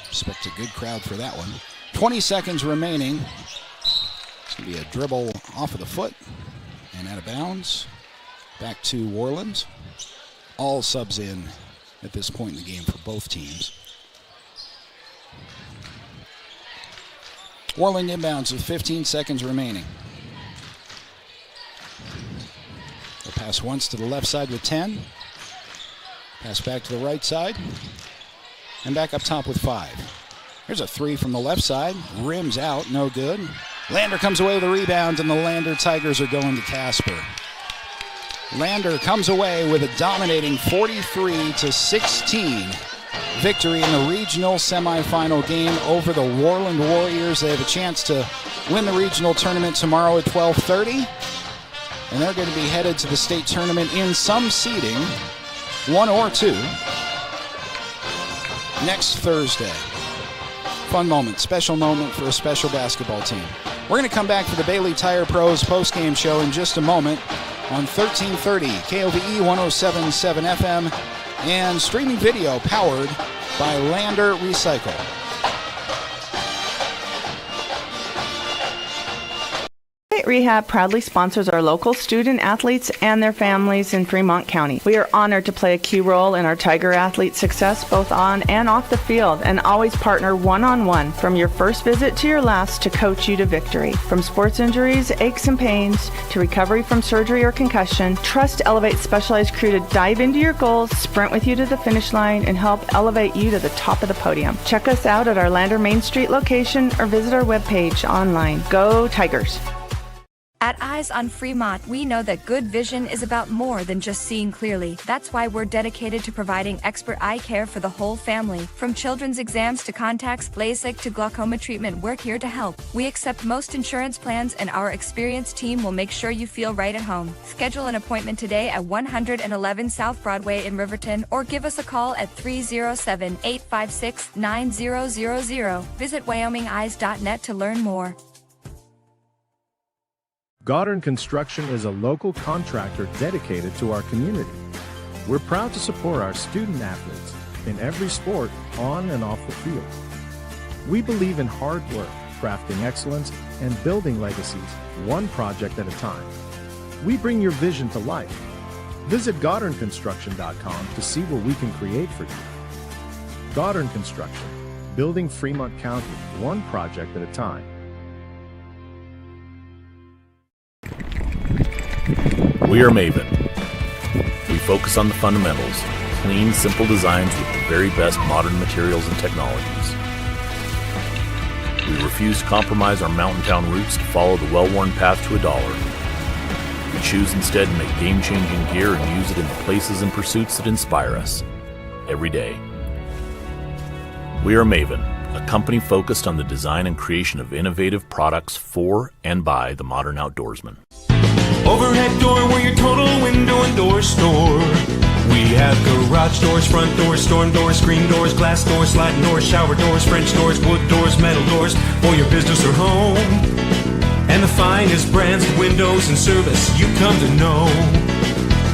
Expect a good crowd for that one. 20 seconds remaining. It's going to be a dribble off of the foot and out of bounds. Back to Worland. All subs in at this point in the game for both teams. Worland inbounds with 15 seconds remaining. They'll pass once to the left side with 10. Pass back to the right side. And back up top with 5. Here's a 3 from the left side. Rims out, no good. Lander comes away with a rebound, and the Lander Tigers are going to Casper. Lander comes away with a dominating 43-16 victory in the regional semifinal game over the Worland Warriors. They have a chance to win the regional tournament tomorrow at 12:30. And they're going to be headed to the state tournament in some seeding, 1 or 2, next Thursday. Fun moment, special moment for a special basketball team. We're going to come back for the Bailey Tire Pros postgame show in just a moment on 1330 KOVE 107.7 FM and streaming video powered by Lander Recycle. Rehab proudly sponsors our local student athletes and their families in Fremont County. We are honored to play a key role in our Tiger athletes' success both on and off the field, and always partner one-on-one from your first visit to your last to coach you to victory. From sports injuries, aches and pains, to recovery from surgery or concussion, trust Elevate's specialized crew to dive into your goals, sprint with you to the finish line, and help elevate you to the top of the podium. Check us out at our Lander Main Street location or visit our webpage online. Go Tigers! At Eyes on Fremont, we know that good vision is about more than just seeing clearly. That's why we're dedicated to providing expert eye care for the whole family. From children's exams to contacts, LASIK to glaucoma treatment, we're here to help. We accept most insurance plans, and our experienced team will make sure you feel right at home. Schedule an appointment today at 111 South Broadway in Riverton, or give us a call at 307-856-9000. Visit WyomingEyes.net to learn more. Goddard Construction is a local contractor dedicated to our community. We're proud to support our student athletes in every sport on and off the field. We believe in hard work, crafting excellence, and building legacies, one project at a time. We bring your vision to life. Visit GoddardConstruction.com to see what we can create for you. Goddard Construction, building Fremont County, one project at a time. We are Maven. We focus on the fundamentals, clean, simple designs with the very best modern materials and technologies. We refuse to compromise our mountain town roots to follow the well-worn path to $1. We choose instead to make game-changing gear and use it in the places and pursuits that inspire us every day. We are Maven, a company focused on the design and creation of innovative products for and by the modern outdoorsman. Overhead door, we're your total window and door store. We have have garage doors, front doors, storm doors, screen doors, glass doors, sliding doors, shower doors, French doors, wood doors, metal doors for your business or home. And the finest brands of windows and service you come to know.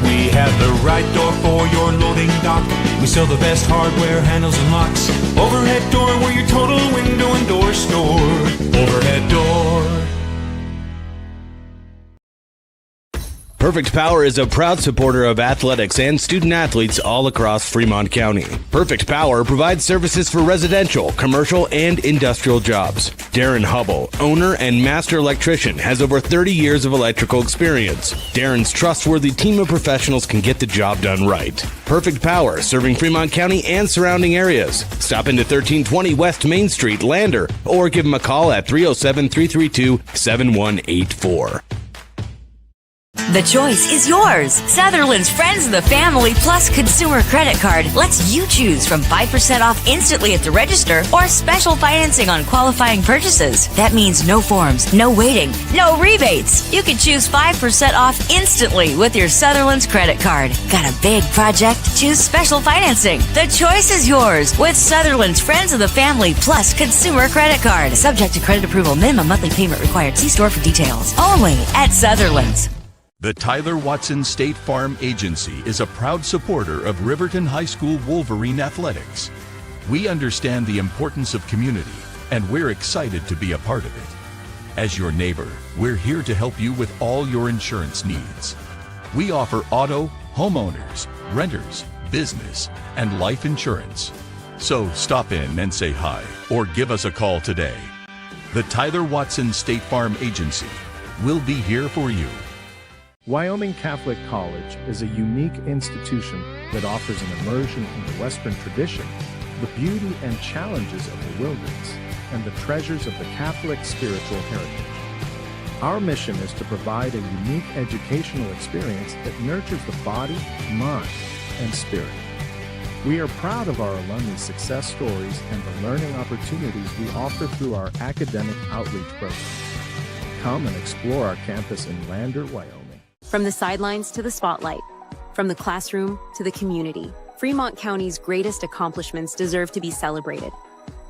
We have the right door for your loading dock. We sell the best hardware, handles, and locks. Overhead door, we're your total window and door store. Overhead door. Perfect Power is a proud supporter of athletics and student athletes all across Fremont County. Perfect Power provides services for residential, commercial, and industrial jobs. Darren Hubble, owner and master electrician, has over 30 years of electrical experience. Darren's trustworthy team of professionals can get the job done right. Perfect Power, serving Fremont County and surrounding areas. Stop into 1320 West Main Street, Lander, or give him a call at 307-332-7184. The choice is yours. Sutherland's Friends of the Family Plus Consumer Credit Card lets you choose from 5% off instantly at the register or special financing on qualifying purchases. That means no forms, no waiting, no rebates. You can choose 5% off instantly with your Sutherland's credit card. Got a big project? Choose special financing. The choice is yours with Sutherland's Friends of the Family Plus Consumer Credit Card. Subject to credit approval. Minimum monthly payment required. See store for details. Only at Sutherland's. The Tyler Watson State Farm Agency is a proud supporter of Riverton High School Wolverine athletics. We understand the importance of community, and we're excited to be a part of it. As your neighbor, we're here to help you with all your insurance needs. We offer auto, homeowners, renters, business, and life insurance. So stop in and say hi, or give us a call today. The Tyler Watson State Farm Agency will be here for you. Wyoming Catholic College is a unique institution that offers an immersion in the Western tradition, the beauty and challenges of the wilderness, and the treasures of the Catholic spiritual heritage. Our mission is to provide a unique educational experience that nurtures the body, mind, and spirit. We are proud of our alumni success stories and the learning opportunities we offer through our academic outreach programs. Come and explore our campus in Lander, Wyoming. From the sidelines to the spotlight, from the classroom to the community, Fremont County's greatest accomplishments deserve to be celebrated.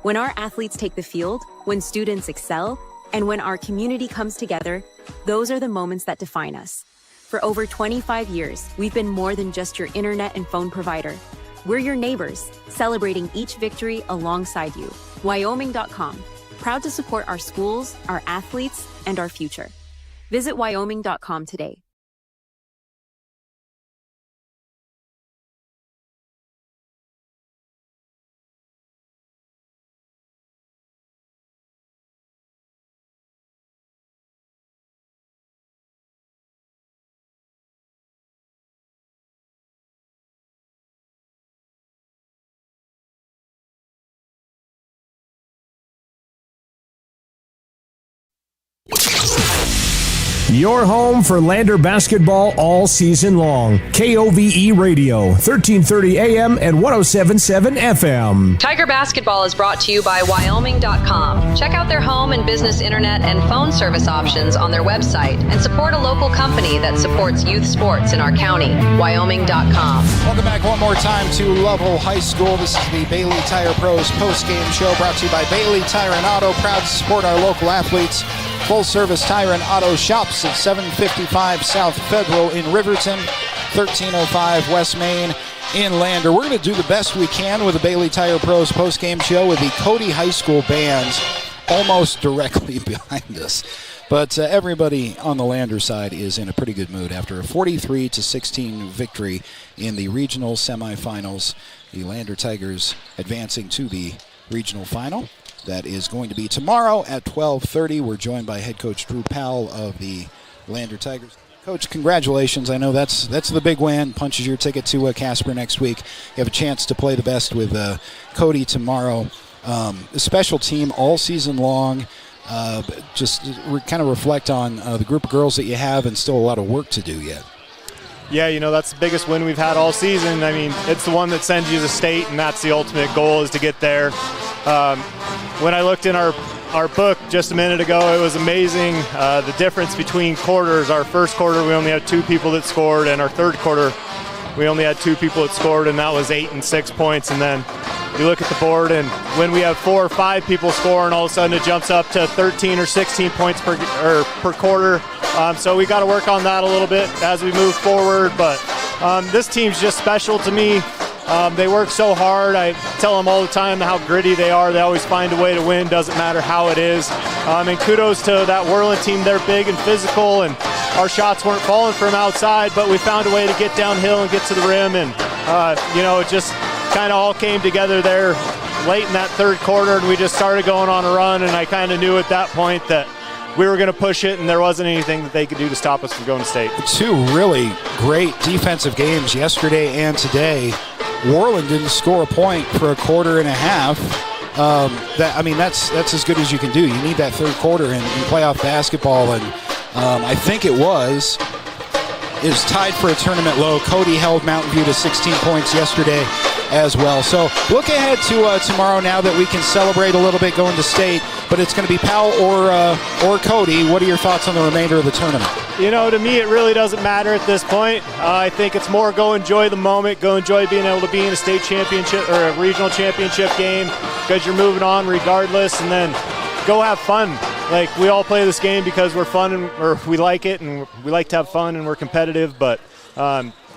When our athletes take the field, when students excel, and when our community comes together, those are the moments that define us. For over 25 years, we've been more than just your internet and phone provider. We're your neighbors, celebrating each victory alongside you. Wyoming.com, proud to support our schools, our athletes, and our future. Visit Wyoming.com today. Your home for Lander basketball all season long. KOVE Radio, 1330 AM and 107.7 FM. Tiger Basketball is brought to you by Wyoming.com. Check out their home and business internet and phone service options on their website and support a local company that supports youth sports in our county. Wyoming.com. Welcome back one more time to Lovell High School. This is the Bailey Tire Pros postgame show brought to you by Bailey Tire and Auto, proud to support our local athletes. Full-service tire and auto shops at 755 South Federal in Riverton, 1305 West Main in Lander. We're going to do the best we can with the Bailey Tire Pros postgame show with the Cody High School band almost directly behind us. But everybody on the Lander side is in a pretty good mood after a 43-16 victory in the regional semifinals. The Lander Tigers advancing to the regional final. That is going to be tomorrow at 12:30. We're joined by head coach Drew Powell of the Lander Tigers. Coach, congratulations. I know that's the big win. Punches your ticket to Casper next week. You have a chance to play the best with Cody tomorrow. A special team all season long. Just kind of reflect on the group of girls that you have and still a lot of work to do yet. Yeah, you know, that's the biggest win we've had all season. I mean, it's the one that sends you to state, and that's the ultimate goal, is to get there. When I looked in our book just a minute ago, it was amazing, the difference between quarters. Our first quarter, we only had 2 people that scored, and our third quarter, we only had 2 people that scored, and that was 8 and 6 points. And then you look at the board, and when we have 4 or 5 people scoring, all of a sudden it jumps up to 13 or 16 points per quarter. So we got to work on that a little bit as we move forward. But this team's just special to me. They work so hard. I tell them all the time how gritty they are. They always find a way to win, doesn't matter how it is. And kudos to that Worland team. They're big and physical, and our shots weren't falling from outside, but we found a way to get downhill and get to the rim. And, it just kind of all came together there late in that third quarter, and we just started going on a run. And I kind of knew at that point that we were going to push it, and there wasn't anything that they could do to stop us from going to state. 2 really great defensive games yesterday and today. Worland didn't score a point for a quarter and a half. That's as good as you can do. You need that third quarter in playoff basketball, and I think it is tied for a tournament low. Cody held Mountain View to 16 points yesterday as well. So look ahead to tomorrow now that we can celebrate a little bit going to state, but it's going to be Powell or Cody. What are your thoughts on the remainder of the tournament? To me, it really doesn't matter at this point. I think it's more go enjoy the moment, go enjoy being able to be in a state championship or a regional championship game because you're moving on regardless, and then go have fun. Like, we all play this game because we're fun or we like it, and we like to have fun, and we're competitive, but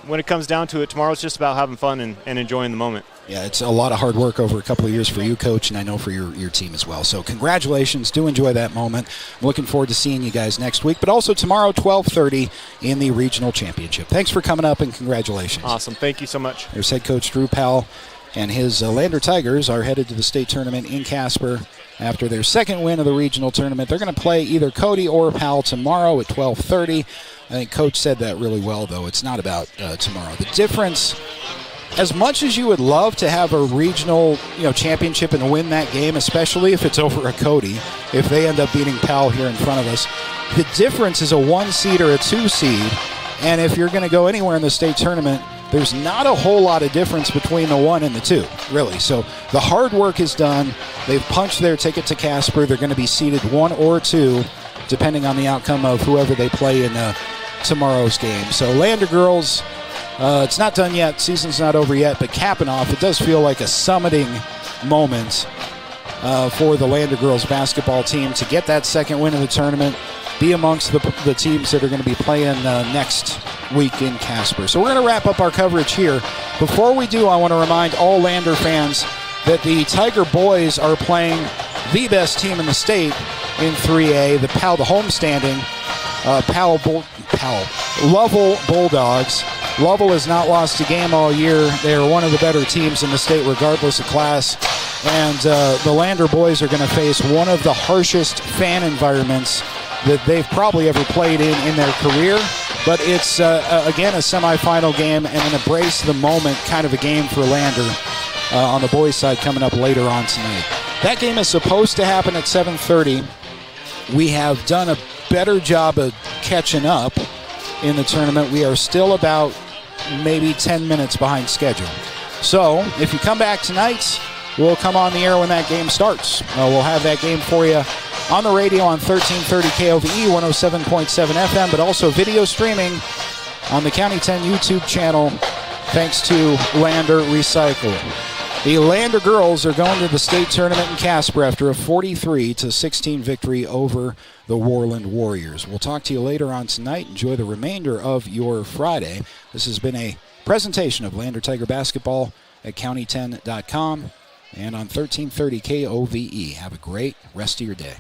when it comes down to it, tomorrow's just about having fun and enjoying the moment. Yeah, it's a lot of hard work over a couple of years for you, Coach, and I know for your team as well. So congratulations. Do enjoy that moment. I'm looking forward to seeing you guys next week, but also tomorrow, 12:30 in the regional championship. Thanks for coming up, and congratulations. Awesome. Thank you so much. There's head coach Drew Powell, and his Lander Tigers are headed to the state tournament in Casper after their second win of the regional tournament. They're going to play either Cody or Powell tomorrow at 12:30. I think Coach said that really well, though. It's not about tomorrow. The difference, as much as you would love to have a regional championship and win that game, especially if it's over a Cody, if they end up beating Powell here in front of us, the difference is a 1 seed or a 2 seed. And if you're going to go anywhere in the state tournament, there's not a whole lot of difference between the 1 and the 2, really. So the hard work is done. They've punched their ticket to Casper. They're going to be seeded 1 or 2, depending on the outcome of whoever they play in tomorrow's game. So Lander girls, it's not done yet. Season's not over yet, but capping off, it does feel like a summiting moment for the Lander girls basketball team to get that second win of the tournament, be amongst the teams that are going to be playing next week in Casper. So we're going to wrap up our coverage here. Before we do, I want to remind all Lander fans that the Tiger boys are playing the best team in the state in 3A, the homestanding Lovell Bulldogs. Lovell has not lost a game all year. They are one of the better teams in the state regardless of class. And the Lander boys are going to face one of the harshest fan environments that they've probably ever played in their career. But it's, again, a semifinal game and an embrace the moment kind of a game for Lander on the boys' side coming up later on tonight. That game is supposed to happen at 7:30. We have done a better job of catching up in the tournament. We are still about maybe 10 minutes behind schedule. So if you come back tonight, we'll come on the air when that game starts. We'll have that game for you on the radio on 1330 KOVE, 107.7 FM, but also video streaming on the County 10 YouTube channel thanks to Lander Recycle. The Lander girls are going to the state tournament in Casper after a 43-16 victory over the Worland Warriors. We'll talk to you later on tonight. Enjoy the remainder of your Friday. This has been a presentation of Lander Tiger Basketball at county10.com and on 1330 KOVE. Have a great rest of your day.